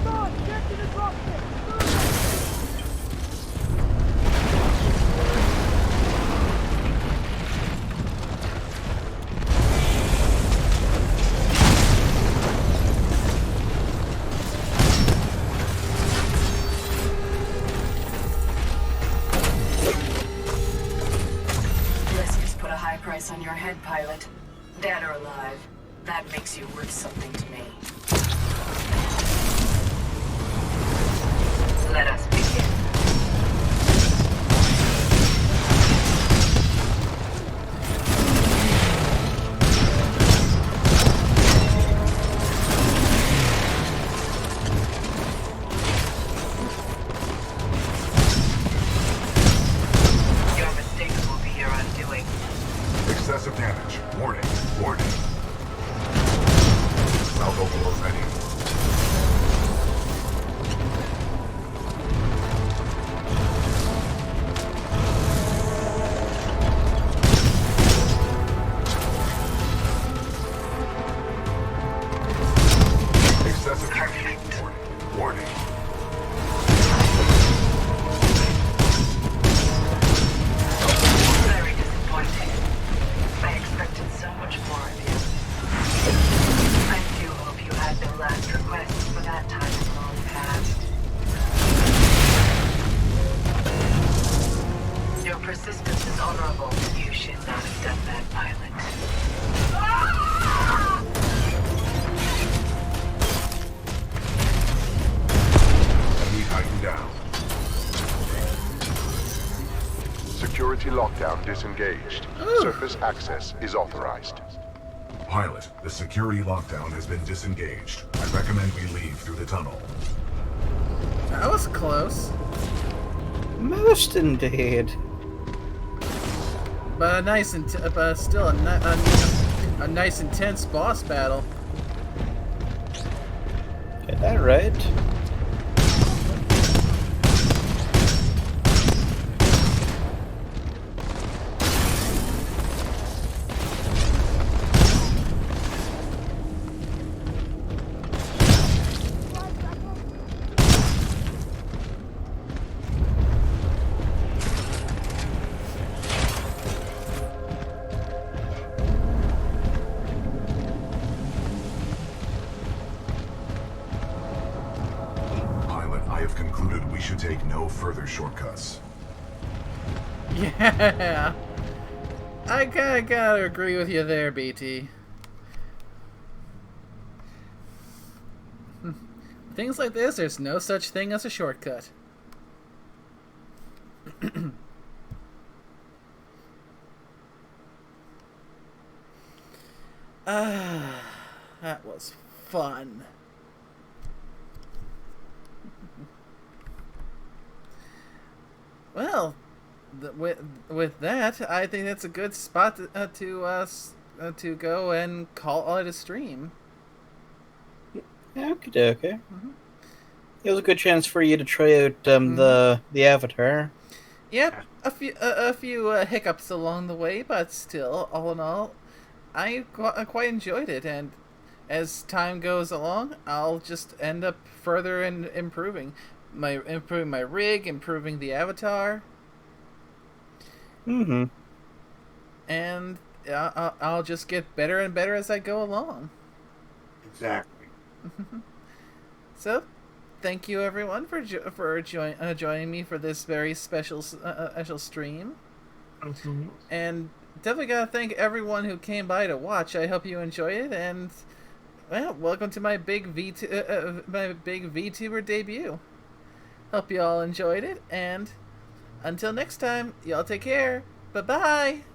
Come on, get to the dropship! Blessings put a high price on your head, pilot. Dead or alive, that makes you worth something to me. Let us begin. Your mistakes will be your undoing. Excessive damage. Warning. Warning. Valve overload ready. Excessive damage. Warning. Warning. Very disappointing. I expected so much more of you. I do hope you had no last requests for that time long past. Your persistence is honorable. You should not have done that, pilot. Let me tighten down. Security lockdown disengaged. Surface access is authorized. Pilot, the security lockdown has been disengaged. I recommend we leave through the tunnel. That was close. Most indeed. But a nice, but still a nice intense boss battle. Get that right. Pilot, I have concluded we should take no further shortcuts. Yeah. I kinda gotta agree with you there, BT. Things like this, there's no such thing as a shortcut. That was fun. Well, with that, I think that's a good spot to go and call it a stream. Okay. It was a good chance for you to try out the avatar. Yep, a few hiccups along the way, but still, all in all, I quite enjoyed it. And as time goes along, I'll just end up further improving my rig, improving the avatar. Mm-hmm. And I'll just get better and better as I go along. Exactly. So, thank you everyone for joining me for this very special stream. And definitely gotta thank everyone who came by to watch. I hope you enjoyed it, and well, welcome to my big VTuber debut. Hope you all enjoyed it, and until next time, y'all take care. Bye-bye.